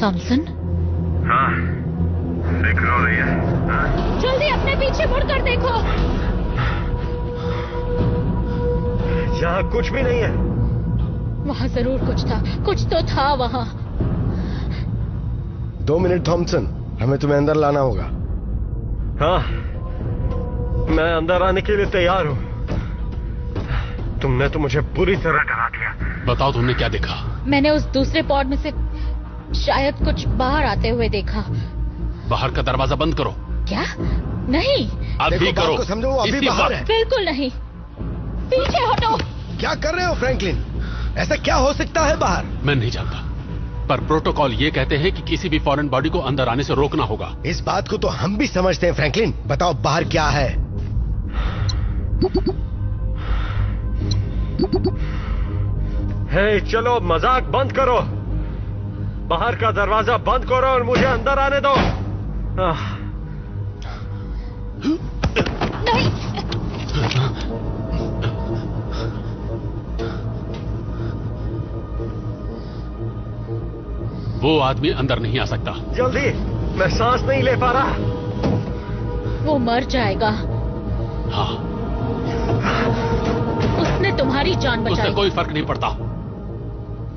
थॉमसन? हाँ, फिक्र हो रही है। हाँ? जल्दी अपने पीछे मुड़कर देखो। यहाँ कुछ भी नहीं है। वहां जरूर कुछ था, कुछ तो था वहां। 2 मिनट थॉमसन, हमें तुम्हें अंदर लाना होगा। हाँ, मैं अंदर आने के लिए तैयार हूं। तुमने तो मुझे बुरी तरह डरा दिया। बताओ तुमने क्या देखा? मैंने उस दूसरे पॉड में से शायद कुछ बाहर आते हुए देखा। बाहर का दरवाजा बंद करो। क्या? नहीं। अभी करो। समझो, वो अभी बाहर है। बिल्कुल नहीं। पीछे हटो। क्या कर रहे हो फ्रैंकलिन? ऐसा क्या हो सकता है बाहर? मैं नहीं जानता, पर प्रोटोकॉल ये कहते हैं कि किसी भी फॉरेन बॉडी को अंदर आने से रोकना होगा। इस बात को तो हम भी समझते हैं फ्रैंकलिन। बताओ बाहर क्या है? हे, चलो मजाक बंद करो। बाहर का दरवाजा बंद करो और मुझे अंदर आने दो। नहीं। वो आदमी अंदर नहीं आ सकता। जल्दी, मैं सांस नहीं ले पा रहा। वो मर जाएगा। हाँ, उसने तुम्हारी जान बचाई। उससे कोई फर्क नहीं पड़ता।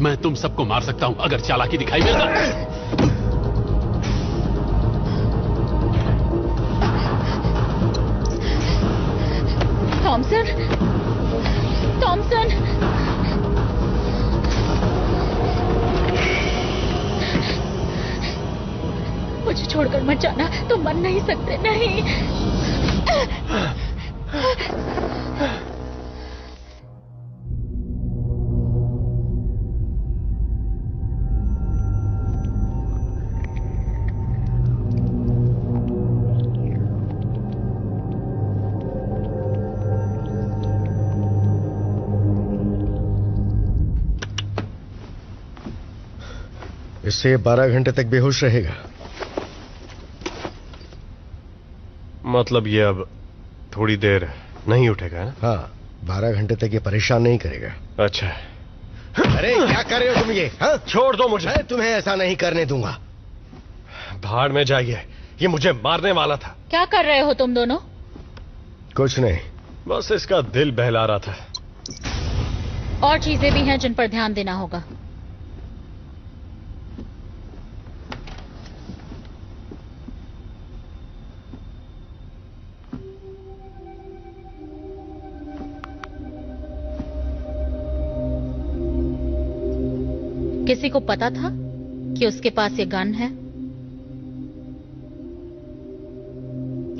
मैं तुम सबको मार सकता हूं अगर चालाकी दिखाई दे। थॉमसन, थॉमसन, मुझे छोड़कर मत जाना। तुम मर नहीं सकते। नहीं। इससे 12 घंटे तक बेहोश रहेगा। मतलब ये अब थोड़ी देर नहीं उठेगा ना? हाँ, 12 घंटे तक ये परेशान नहीं करेगा। अच्छा। अरे क्या कर रहे हो तुम ये? हाँ? छोड़ दो मुझे। मैं तुम्हें ऐसा नहीं करने दूंगा। भाड़ में जाइए, ये मुझे मारने वाला था। क्या कर रहे हो तुम दोनों? कुछ नहीं, बस इसका दिल बहला रहा था। और चीजें भी हैं जिन पर ध्यान देना होगा। किसी को पता था कि उसके पास ये गन है?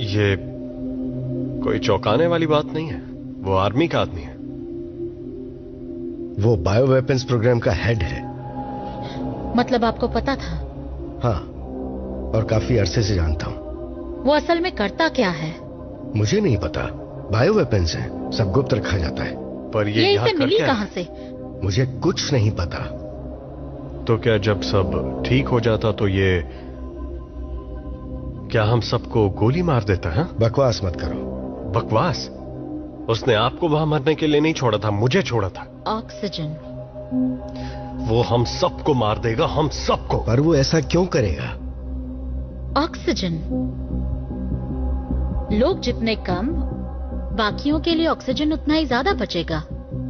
ये कोई चौंकाने वाली बात नहीं है। वो आर्मी का आदमी है। वो बायो वेपन्स प्रोग्राम का हेड है। मतलब आपको पता था? हाँ, और काफी अरसे से जानता हूं। वो असल में करता क्या है? मुझे नहीं पता। बायो वेपन्स है, सब गुप्त रखा जाता है। पर ये इसे मिली कहां से? मुझे कुछ नहीं पता। तो क्या जब सब ठीक हो जाता तो ये क्या हम सबको गोली मार देता है? बकवास मत करो। बकवास? उसने आपको वहां मरने के लिए नहीं छोड़ा था, मुझे छोड़ा था। ऑक्सीजन। वो हम सबको मार देगा, हम सबको। पर वो ऐसा क्यों करेगा? ऑक्सीजन। लोग जितने कम, बाकियों के लिए ऑक्सीजन उतना ही ज्यादा बचेगा।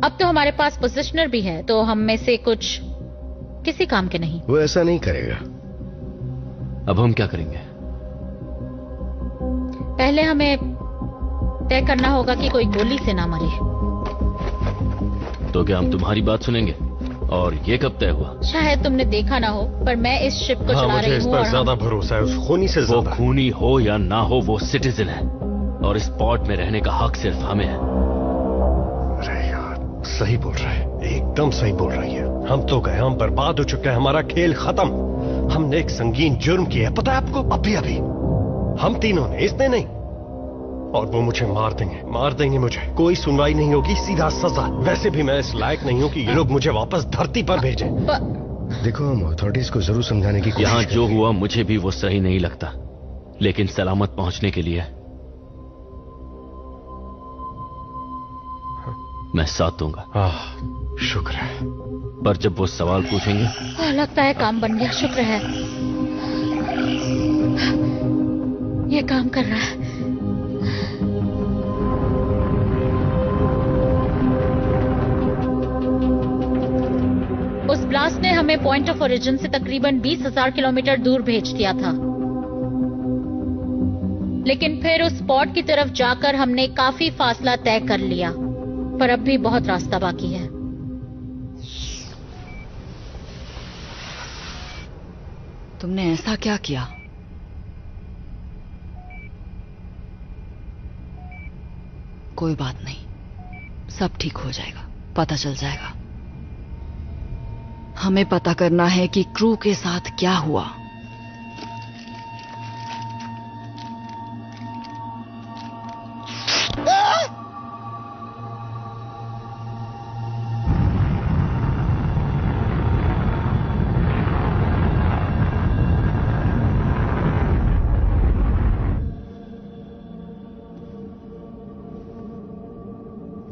अब तो हमारे पास पोजिशनर भी है, तो हम में से कुछ किसी काम के नहीं। वो ऐसा नहीं करेगा। अब हम क्या करेंगे? पहले हमें तय करना होगा कि कोई गोली से ना मरे। तो क्या हम तुम्हारी बात सुनेंगे? और ये कब तय हुआ? शायद तुमने देखा ना हो, पर मैं इस शिप को चला रही हूँ। मुझे इस पर ज्यादा भरोसा है, उस खूनी से ज्यादा। वो खूनी हो या ना हो, वो सिटीजन है और इस पोर्ट में रहने का हक सिर्फ हमें है। अरे यार, सही बोल रहा है, एकदम सही बोल रही है। हम तो गए, हम बर्बाद हो चुके हैं, हमारा खेल खत्म। हमने एक संगीन जुर्म किया है, पता है आपको? अभी अभी हम तीनों ने, इसने नहीं। और वो मुझे मार देंगे मुझे। कोई सुनवाई नहीं होगी, सीधा सजा। वैसे भी मैं इस लायक नहीं हूं कि ये लोग मुझे वापस धरती पर भेजें। देखो, हम अथॉरिटीज को जरूर समझाने की कोशिश यहां जो हुआ मुझे भी वो सही नहीं लगता, लेकिन सलामत पहुंचने के लिए मैं साथ दूंगा। शुक्र है। पर जब वो सवाल पूछेंगे। लगता है काम बन गया। शुक्र है, ये काम कर रहा है। उस ब्लास्ट ने हमें पॉइंट ऑफ ओरिजिन से तकरीबन 20,000 किलोमीटर दूर भेज दिया था, लेकिन फिर उस स्पॉट की तरफ जाकर हमने काफी फासला तय कर लिया, पर अब भी बहुत रास्ता बाकी है। तुमने ऐसा क्या किया? कोई बात नहीं, सब ठीक हो जाएगा, पता चल जाएगा। हमें पता करना है कि क्रू के साथ क्या हुआ।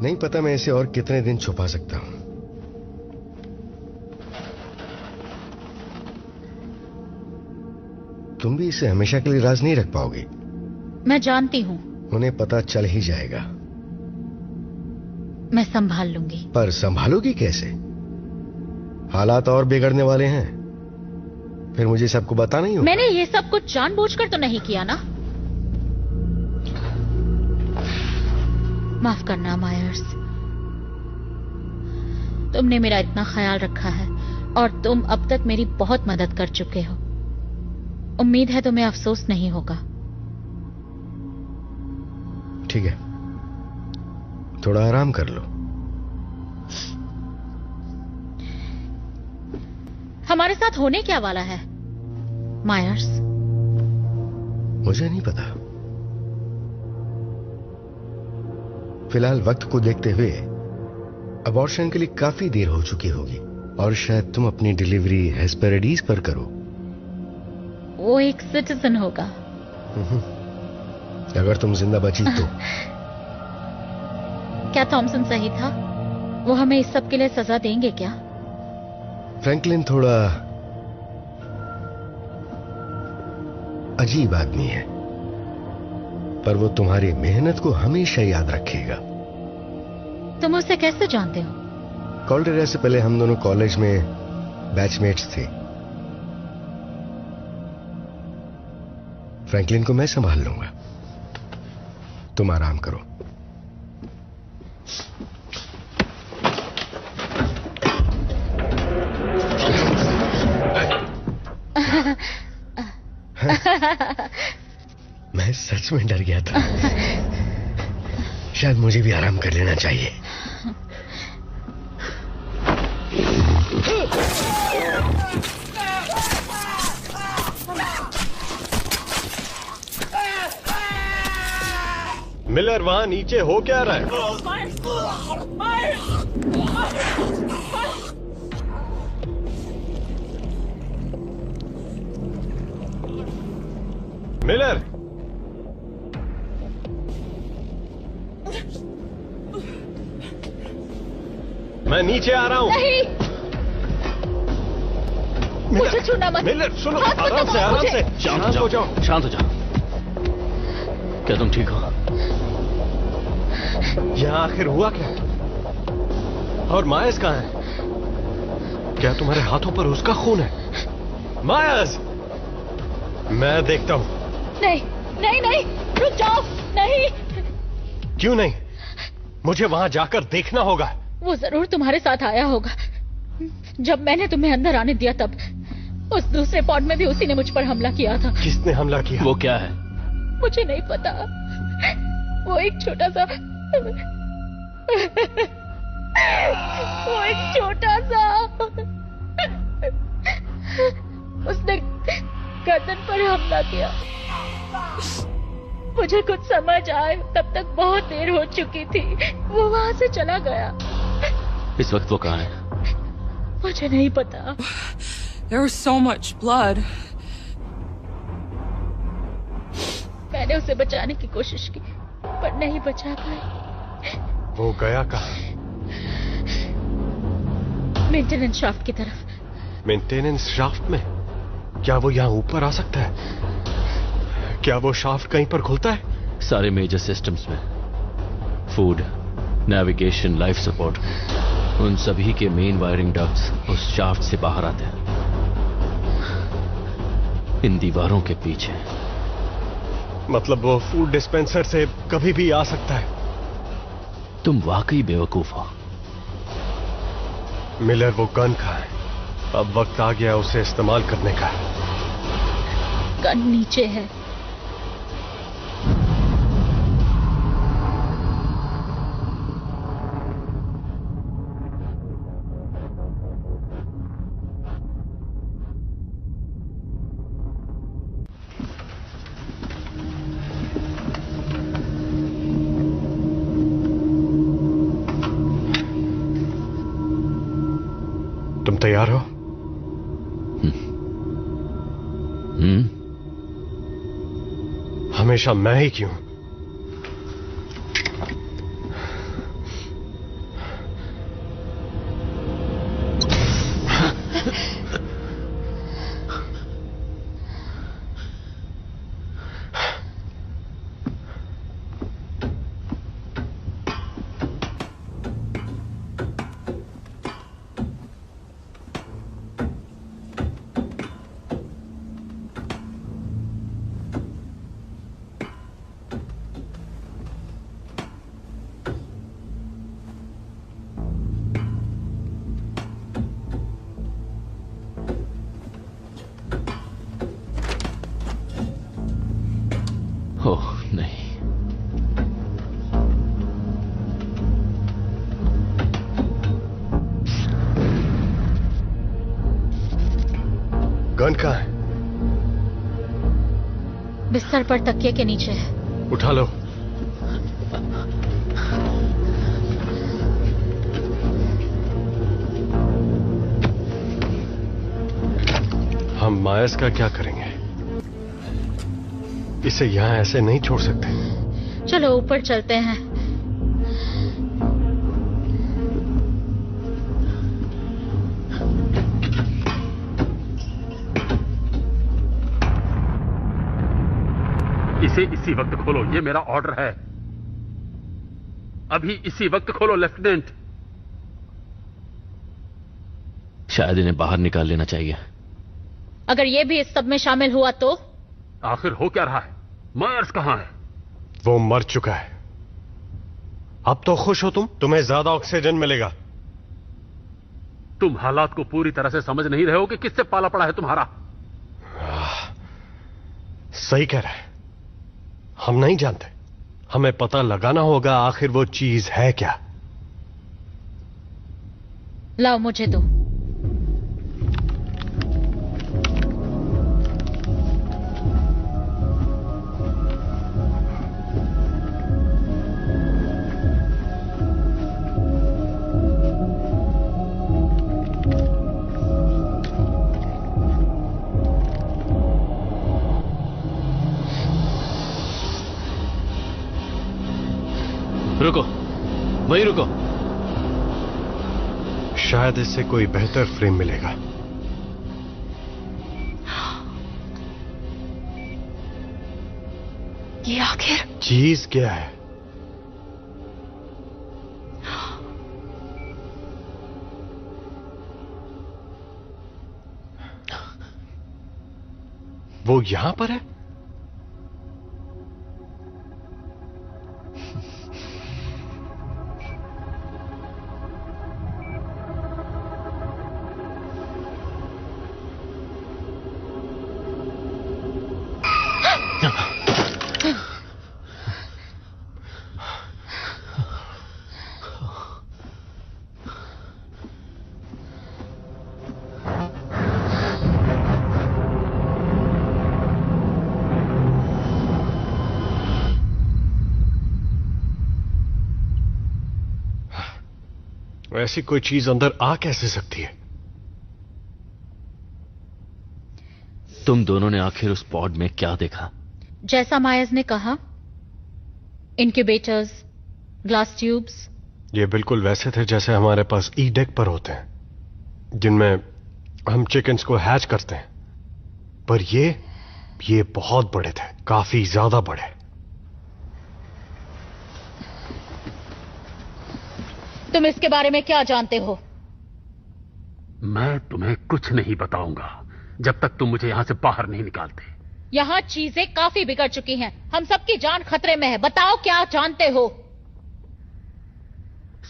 नहीं पता मैं इसे और कितने दिन छुपा सकता हूं। तुम भी इसे हमेशा के लिए राज नहीं रख पाओगी। मैं जानती हूं। उन्हें पता चल ही जाएगा। मैं संभाल लूंगी। पर संभालोगी कैसे? हालात और बिगड़ने वाले हैं, फिर मुझे सबको बताना ही होगा। मैंने ये सब कुछ जानबूझकर तो नहीं किया ना। माफ करना मायर्स, तुमने मेरा इतना ख्याल रखा है और तुम अब तक मेरी बहुत मदद कर चुके हो। उम्मीद है तुम्हें अफसोस नहीं होगा। ठीक है, थोड़ा आराम कर लो। हमारे साथ होने क्या वाला है मायर्स? मुझे नहीं पता। फिलहाल वक्त को देखते हुए अबॉर्शन के लिए काफी देर हो चुकी होगी और शायद तुम अपनी डिलीवरी हेस्पेरिडीज पर करो। वो एक सिटीजन होगा। अगर तुम जिंदा बची तो। क्या थॉमसन सही था? वो हमें इस सब के लिए सजा देंगे क्या? फ्रैंकलिन थोड़ा अजीब आदमी है, पर वो तुम्हारी मेहनत को हमेशा याद रखेगा। तुम उसे कैसे जानते हो? कॉल्डेरा से पहले हम दोनों कॉलेज में बैचमेट्स थे। फ्रैंकलिन को मैं संभाल लूंगा, तुम आराम करो। मैं सच में डर गया था। शायद मुझे भी आराम कर लेना चाहिए। मिलर, वहां नीचे हो क्या रहा है? मिलर, मैं नीचे आ रहा हूं। नहीं, मुझे छूना मत। मिलर सुनो, आराम से शांत हो जाओ, शांत हो जाओ। क्या तुम ठीक हो? यहाँ आखिर हुआ क्या? और मायस कहाँ है? क्या तुम्हारे हाथों पर उसका खून है? मायस, मैं देखता हूं। नहीं नहीं नहीं, रुक जाओ। नहीं। क्यों नहीं? मुझे वहां जाकर देखना होगा। वो जरूर तुम्हारे साथ आया होगा। जब मैंने तुम्हें अंदर आने दिया तब उस दूसरे पॉड में भी उसी ने मुझ पर हमला किया था। किसने हमला किया? वो क्या है? मुझे नहीं पता। वो एक छोटा सा उसने गर्दन पर हमला किया। मुझे कुछ समझ आए तब तक बहुत देर हो चुकी थी। वो वहां से चला गया। इस वक्त वो कहाँ है? मुझे नहीं पता। There was so much blood. मैंने उसे बचाने की कोशिश की पर नहीं बचा पाई। वो गया कहाँ? मेंटेनेंस शाफ्ट की तरफ। मेंटेनेंस शाफ्ट में? क्या वो यहाँ ऊपर आ सकता है? क्या वो शाफ्ट कहीं पर खुलता है? सारे मेजर सिस्टम्स में, फूड, नेविगेशन, लाइफ सपोर्ट, उन सभी के मेन वायरिंग डक्ट्स उस शाफ्ट से बाहर आते हैं, इन दीवारों के पीछे। मतलब वो फूड डिस्पेंसर से कभी भी आ सकता है? तुम वाकई बेवकूफ हो। मिलर, वो गन कहाँ है? अब वक्त आ गया उसे इस्तेमाल करने का। गन नीचे है। तुम तैयार हो? हमेशा मैं ही क्यों? ओह नहीं, गन कहाँ है? बिस्तर पर तकिए के नीचे है। उठा लो। हम मायस का क्या करेंगे? इसे यहां ऐसे नहीं छोड़ सकते। चलो ऊपर चलते हैं। इसे इसी वक्त खोलो, ये मेरा ऑर्डर है। अभी इसी वक्त खोलो लेफ्टिनेंट। शायद इन्हें बाहर निकाल लेना चाहिए। अगर ये भी इस सब में शामिल हुआ तो? आखिर हो क्या रहा है? मायर्स कहां है? वो मर चुका है। अब तो खुश हो तुम, तुम्हें ज्यादा ऑक्सीजन मिलेगा। तुम हालात को पूरी तरह से समझ नहीं रहे हो कि किससे पाला पड़ा है तुम्हारा। सही कह रहा है, हम नहीं जानते। हमें पता लगाना होगा आखिर वो चीज है क्या। लाओ मुझे दो। रुको, वहीं रुको। शायद इससे कोई बेहतर फ्रेम मिलेगा। ये आखिर चीज क्या है? वो यहां पर है? ऐसी कोई चीज अंदर आ कैसे सकती है? तुम दोनों ने आखिर उस पॉड में क्या देखा? जैसा मायर्स ने कहा, इंक्यूबेटर्स, ग्लास ट्यूब्स। ये बिल्कुल वैसे थे जैसे हमारे पास ई डेक पर होते हैं, जिनमें हम चिकन्स को हैच करते हैं। पर ये बहुत बड़े थे, काफी ज्यादा बड़े। तुम इसके बारे में क्या जानते हो? मैं तुम्हें कुछ नहीं बताऊंगा जब तक तुम मुझे यहां से बाहर नहीं निकालते। यहाँ चीजें काफी बिगड़ चुकी हैं। हम सबकी जान खतरे में है। बताओ क्या जानते हो?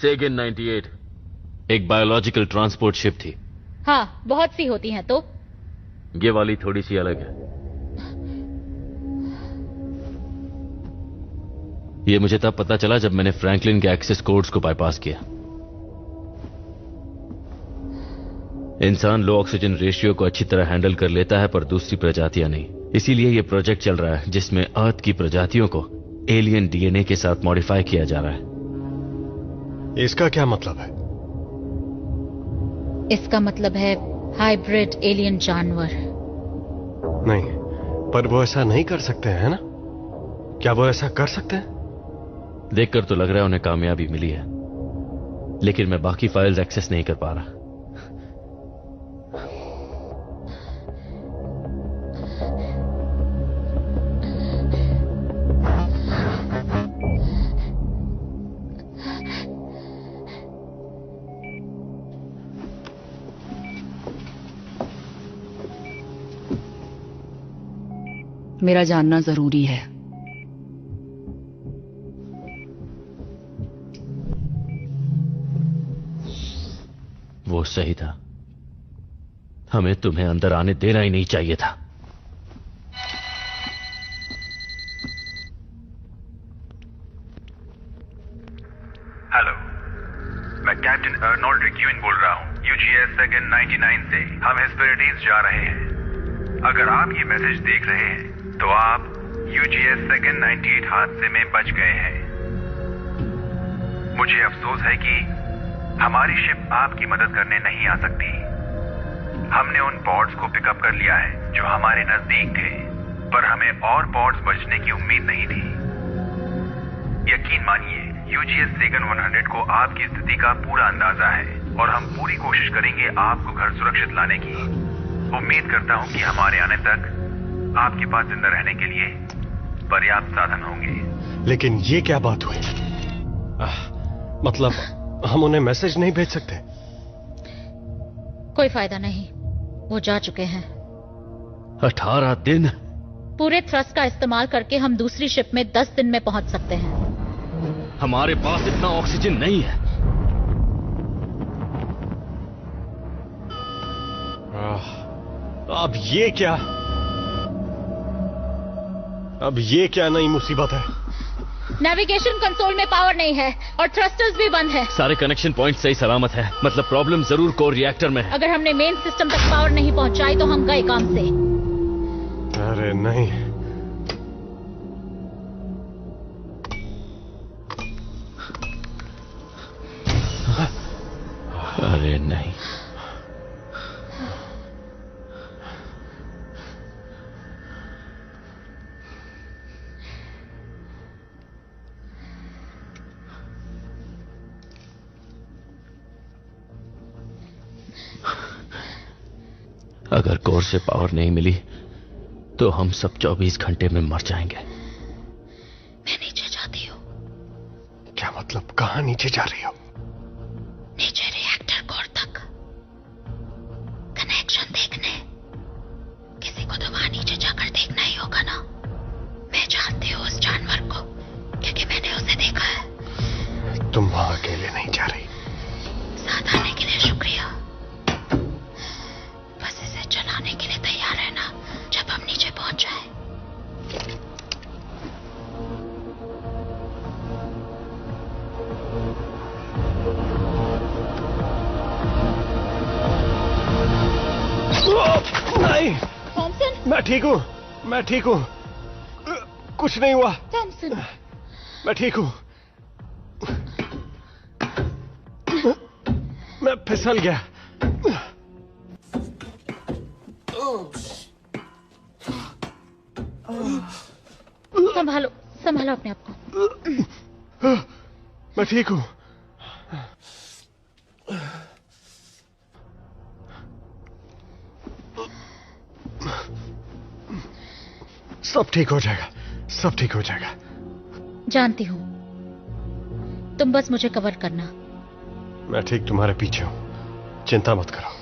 सेगन 98 एक बायोलॉजिकल ट्रांसपोर्ट शिप थी। हाँ, बहुत सी होती हैं। तो ये वाली थोड़ी सी अलग है। ये मुझे तब पता चला जब मैंने फ्रैंकलिन के एक्सेस कोड्स को बाईपास किया। इंसान लो ऑक्सीजन रेशियो को अच्छी तरह हैंडल कर लेता है, पर दूसरी प्रजातियां नहीं। इसीलिए यह प्रोजेक्ट चल रहा है जिसमें अर्थ की प्रजातियों को एलियन डीएनए के साथ मॉडिफाई किया जा रहा है। इसका क्या मतलब है? इसका मतलब है हाइब्रिड एलियन जानवर। नहीं, पर वो ऐसा नहीं कर सकते हैं, है ना? क्या वो ऐसा कर सकते हैं? देखकर तो लग रहा है उन्हें कामयाबी मिली है, लेकिन मैं बाकी फाइल्स एक्सेस नहीं कर पा रहा। मेरा जानना जरूरी है। वो सही था। हमें तुम्हें अंदर आने देना ही नहीं चाहिए था। हेलो, मैं कैप्टन अर्नोल्ड रिक्यूइन बोल रहा हूँ, यूजीएस सेगन 99 से। हम हेस्पेरिटीज जा रहे हैं। अगर आप ये मैसेज देख रहे हैं तो आप यूजीएस सेगन 98 हादसे में बच गए हैं। मुझे अफसोस है कि हमारी शिप आपकी मदद करने नहीं आ सकती। हमने उन पॉड्स को पिकअप कर लिया है जो हमारे नजदीक थे, पर हमें और पॉड्स बचने की उम्मीद नहीं थी। यकीन मानिए, यूजीएस सेगन 100 को आपकी स्थिति का पूरा अंदाजा है और हम पूरी कोशिश करेंगे आपको घर सुरक्षित लाने की। उम्मीद करता हूं कि हमारे आने तक आपके पास जिंदा रहने के लिए पर्याप्त साधन होंगे। लेकिन ये क्या बात हुई? मतलब हम उन्हें मैसेज नहीं भेज सकते? कोई फायदा नहीं, वो जा चुके हैं। 18 दिन? पूरे थ्रस्ट का इस्तेमाल करके हम दूसरी शिप में 10 दिन में पहुंच सकते हैं। हमारे पास इतना ऑक्सीजन नहीं है। अब ये क्या नई मुसीबत है? नेविगेशन कंसोल में पावर नहीं है और थ्रस्टर्स भी बंद है। सारे कनेक्शन पॉइंट सही सलामत है। मतलब प्रॉब्लम जरूर कोर रिएक्टर में है। अगर हमने मेन सिस्टम तक पावर नहीं पहुंचाई तो हम गए काम से। अरे नहीं, अरे नहीं। अगर कोर से पावर नहीं मिली तो हम सब 24 घंटे में मर जाएंगे। मैं नीचे जाती हूँ। क्या मतलब? कहाँ नीचे जा रही हो? नीचे रिएक्टर कोर तक कनेक्शन देखने। किसी को तो वहां नीचे जाकर देखना ही होगा ना। मैं जानती हूँ उस जानवर को क्योंकि मैंने उसे देखा है। तुम वहां अकेले नहीं जा रही। साथ आने के लिए शुक्रिया। बस इसे चलाने के लिए तैयार रहना जब हम नीचे पहुंच जाए। नहीं, थॉमसन। मैं ठीक हूँ। कुछ नहीं हुआ। थॉमसन, मैं ठीक हूँ। मैं फिसल गया। संभालो अपने आप को। मैं ठीक हूँ। सब ठीक हो जाएगा। जानती हूँ, तुम बस मुझे कवर करना। मैं ठीक तुम्हारे पीछे हूं, चिंता मत करो।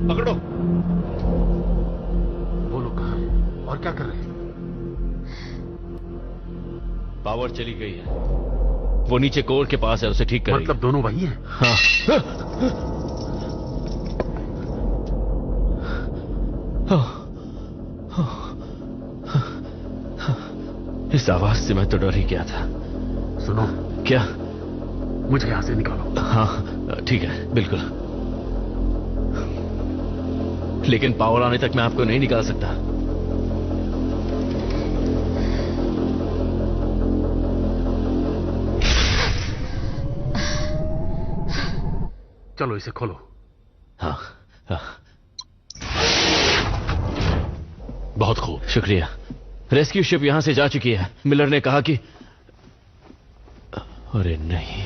पकड़ो। वो लोग कहाँ हैं और क्या कर रहे हैं? पावर चली गई है। वो नीचे कोर के पास है, उसे ठीक करेंगे। मतलब दोनों वही हैं? हाँ। इस आवाज से मैं तो डर ही गया था। सुनो। क्या? मुझे यहां से निकालो। हाँ ठीक है, बिल्कुल। लेकिन पावर आने तक मैं आपको नहीं निकाल सकता। चलो इसे खोलो। हाँ, हाँ। बहुत खूब, शुक्रिया। रेस्क्यू शिप यहां से जा चुकी है। मिलर ने कहा कि अरे नहीं,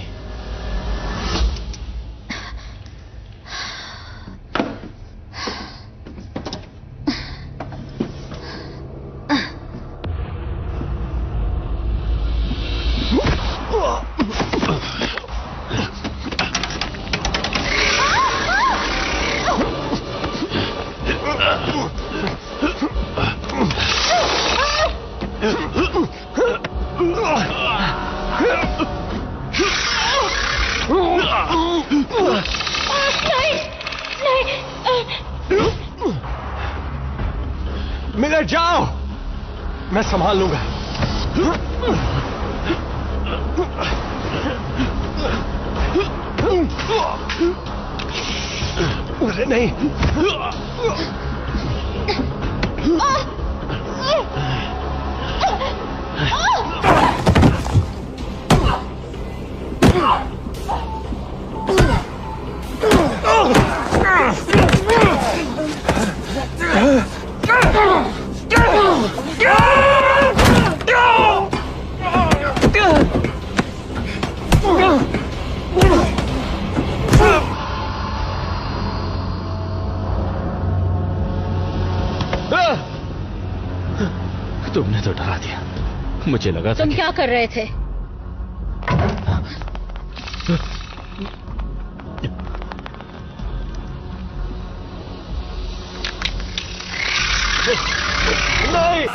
मिलर जाओ, मैं संभाल लूंगा। अरे नहीं। तुमने तो डरा दिया, मुझे लगा था तुम क्या कर रहे थे? नहीं।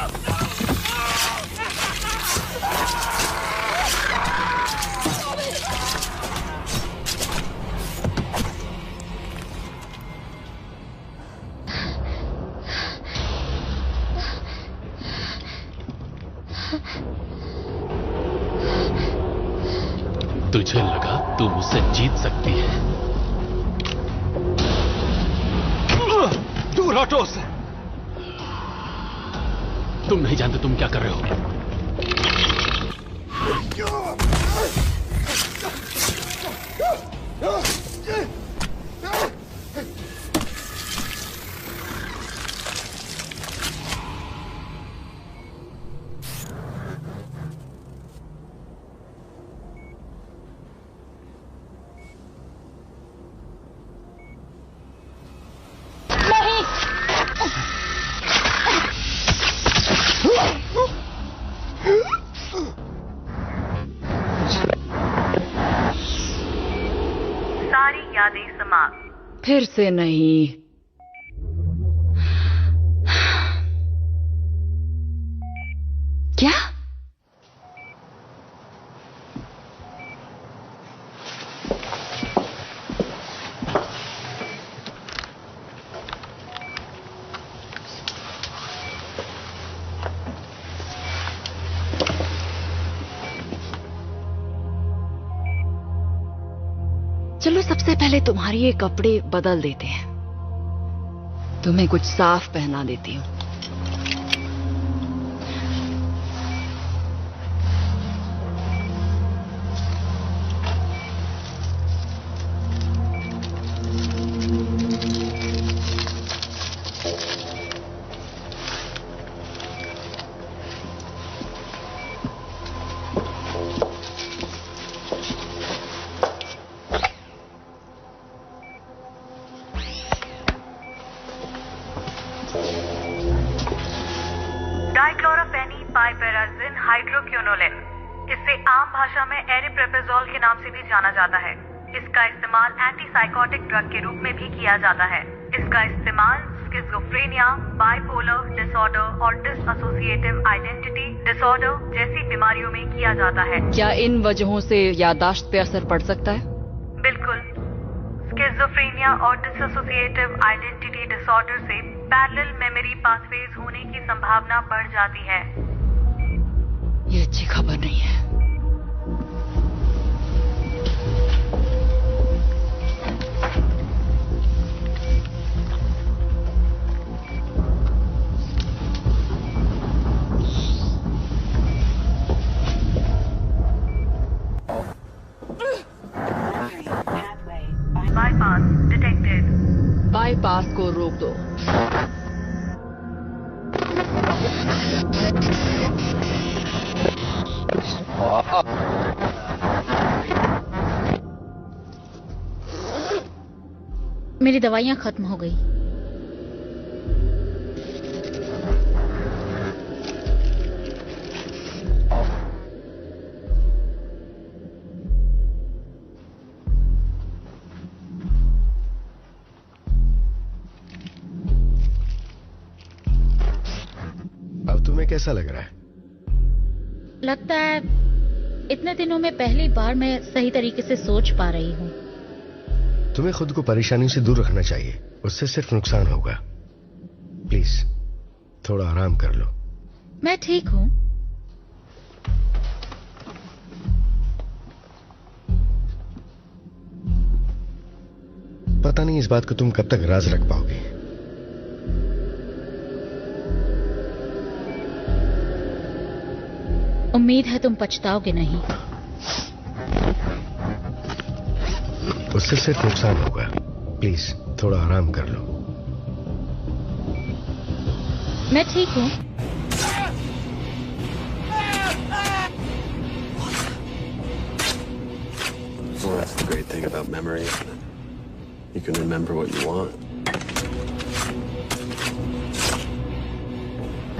तुझे लगा तू मुझसे जीत सकती है? दूर हटो उससे। तुम नहीं जानते तुम क्या कर रहे हो। सारी यादें समाप्त। फिर से नहीं। क्या? चलो सबसे पहले तुम्हारे ये कपड़े बदल देते हैं। तुम्हें कुछ साफ पहना देती हूँ। डाइक्लोरोफेनी पाइपेराजिन हाइड्रोक्विनोलेन, इसे आम भाषा में एरिप्रेपेजोल के नाम से भी जाना जाता है। इसका इस्तेमाल एंटीसाइकोटिक ड्रग के रूप में भी किया जाता है। इसका इस्तेमाल स्किज़ोफ्रेनिया, बाइपोलर डिसऑर्डर और डिसएसोसिएटिव आइडेंटिटी डिसऑर्डर जैसी बीमारियों में किया जाता है। क्या इन वजहों से याददाश्त पे असर पड़ सकता है? बिल्कुल। स्किज़ोफ्रेनिया और डिसएसोसिएटिव आइडेंटिटी डिसऑर्डर से पैरेलल मेमोरी पाथवेज होने की संभावना बढ़ जाती है। ये अच्छी खबर नहीं है। Bypass detected. बाईपास को रोक दो। मेरी दवाइयां खत्म हो गई। अब तुम्हें कैसा लग रहा है? लगता है इतने दिनों में पहली बार मैं सही तरीके से सोच पा रही हूँ। तुम्हें खुद को परेशानियों से दूर रखना चाहिए, उससे सिर्फ नुकसान होगा। प्लीज थोड़ा आराम कर लो। मैं ठीक हूं। पता नहीं इस बात को तुम कब तक राज रख पाओगे। उम्मीद है तुम पछताओगे नहीं। उससे सिर्फ नुकसान होगा। प्लीज थोड़ा आराम कर लो। मैं ठीक हूं। Well, that's the great thing about memory. You can remember what you want.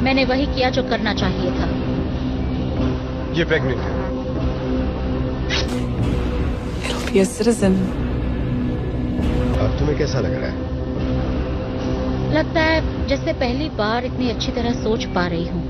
मैंने वही किया जो करना चाहिए था। ये प्रेग्नेंट है। It'll be a citizen. अब तुम्हें कैसा लग रहा है? लगता है जैसे पहली बार इतनी अच्छी तरह सोच पा रही हूँ।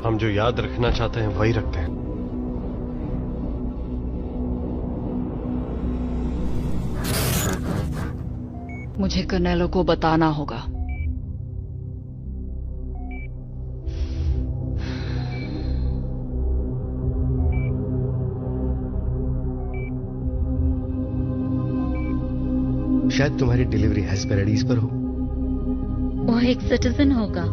हम जो याद रखना चाहते हैं वही रखते हैं। मुझे कर्नेलो को बताना होगा। शायद तुम्हारी डिलीवरी हेस्पेरिडीज पर हो। वो एक सिटीजन होगा।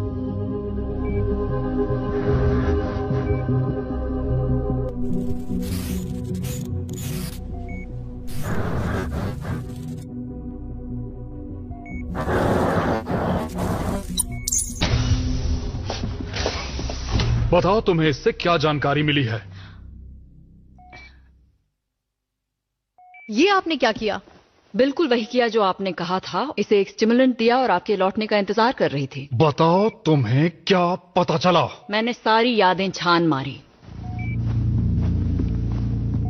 बताओ तुम्हें इससे क्या जानकारी मिली है? ये आपने क्या किया? बिल्कुल वही किया जो आपने कहा था। इसे एक स्टिमुलेंट दिया और आपके लौटने का इंतजार कर रही थी। बताओ तुम्हें क्या पता चला? मैंने सारी यादें छान मारी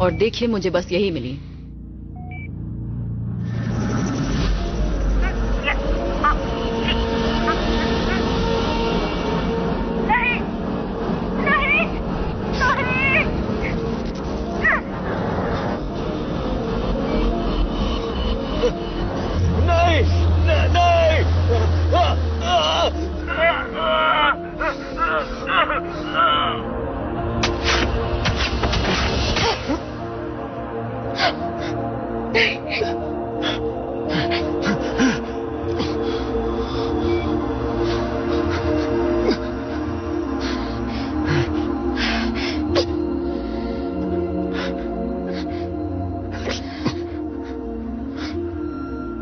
और देखिए मुझे बस यही मिली।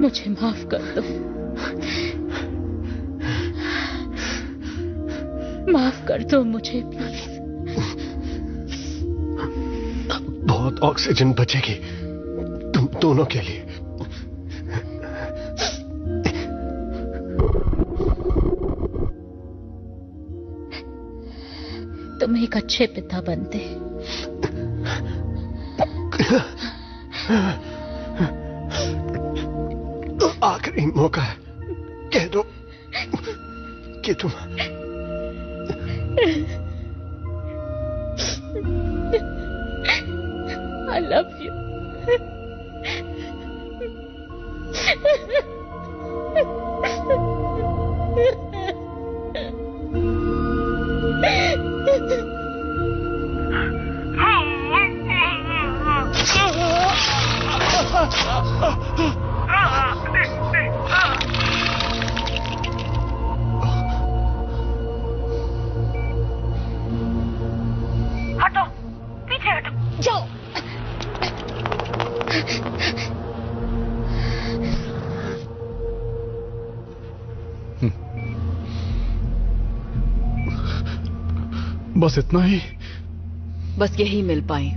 मुझे माफ कर दो। माफ कर दो मुझे प्लीज। बहुत ऑक्सीजन बचेगी तुम दोनों के लिए। तुम एक अच्छे पिता बनते। आखिरी मौका है, कह दो कि तुम I love you. हटो, पीछे हटो, जाओ। बस इतना ही? बस यही मिल पाई।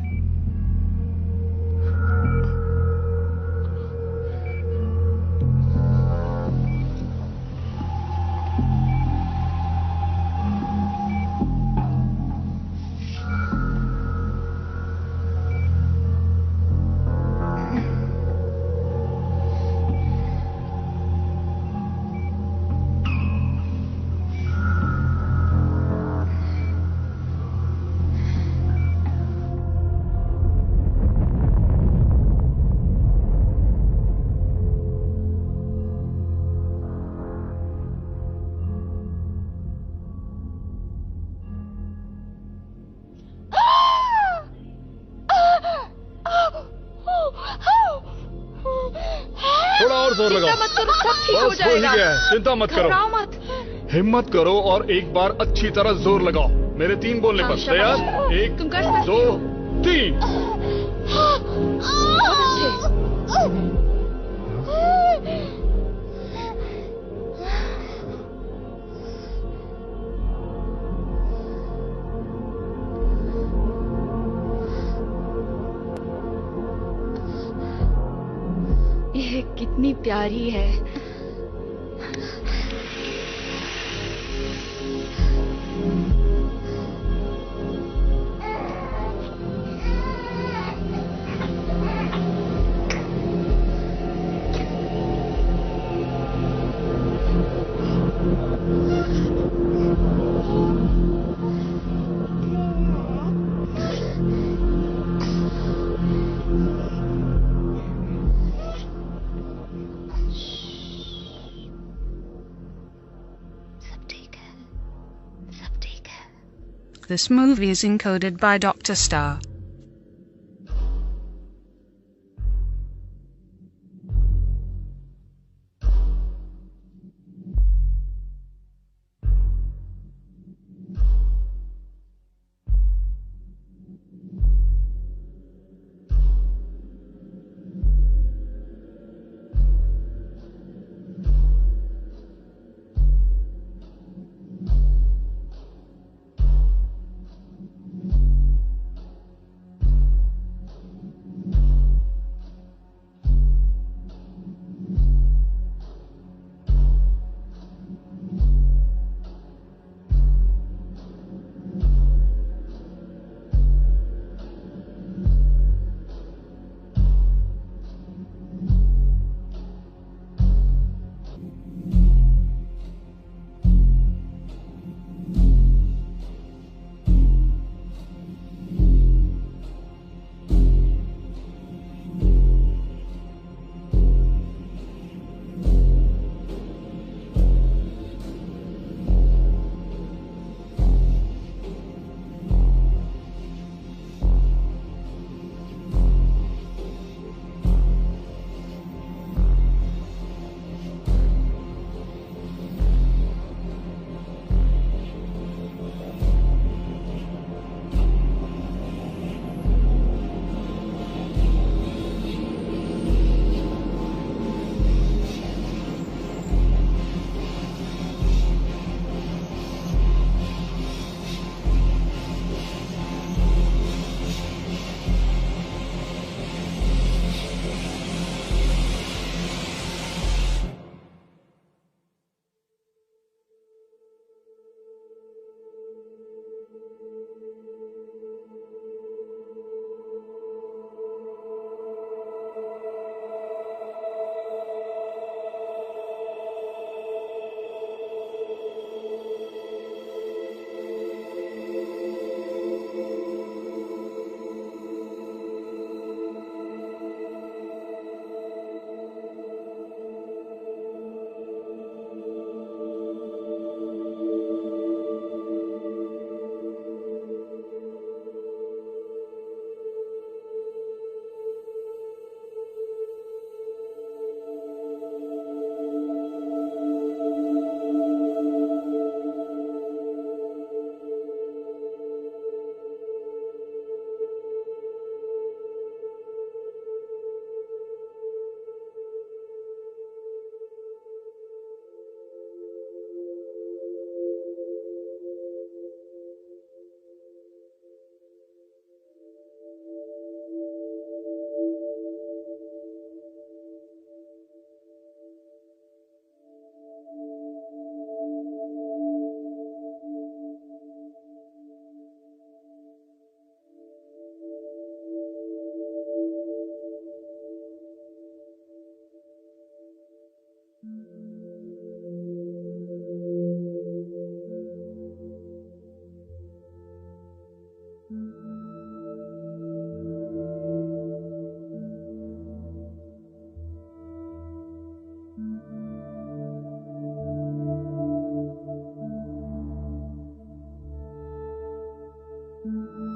जोर लगाओ। चिंता मत करो, सब ठीक हो बस हो ही जाएगा। गया है, चिंता मत करो। घबराओ मत। हिम्मत करो और एक बार अच्छी तरह जोर लगाओ। मेरे 3 बोलने हाँ, पर शाबाश। तैयार? 1 तुम कर सकते 2 3। बहुत अच्छे। ये कितनी प्यारी है। This movie is encoded by Dr. Star. Mm-hmm.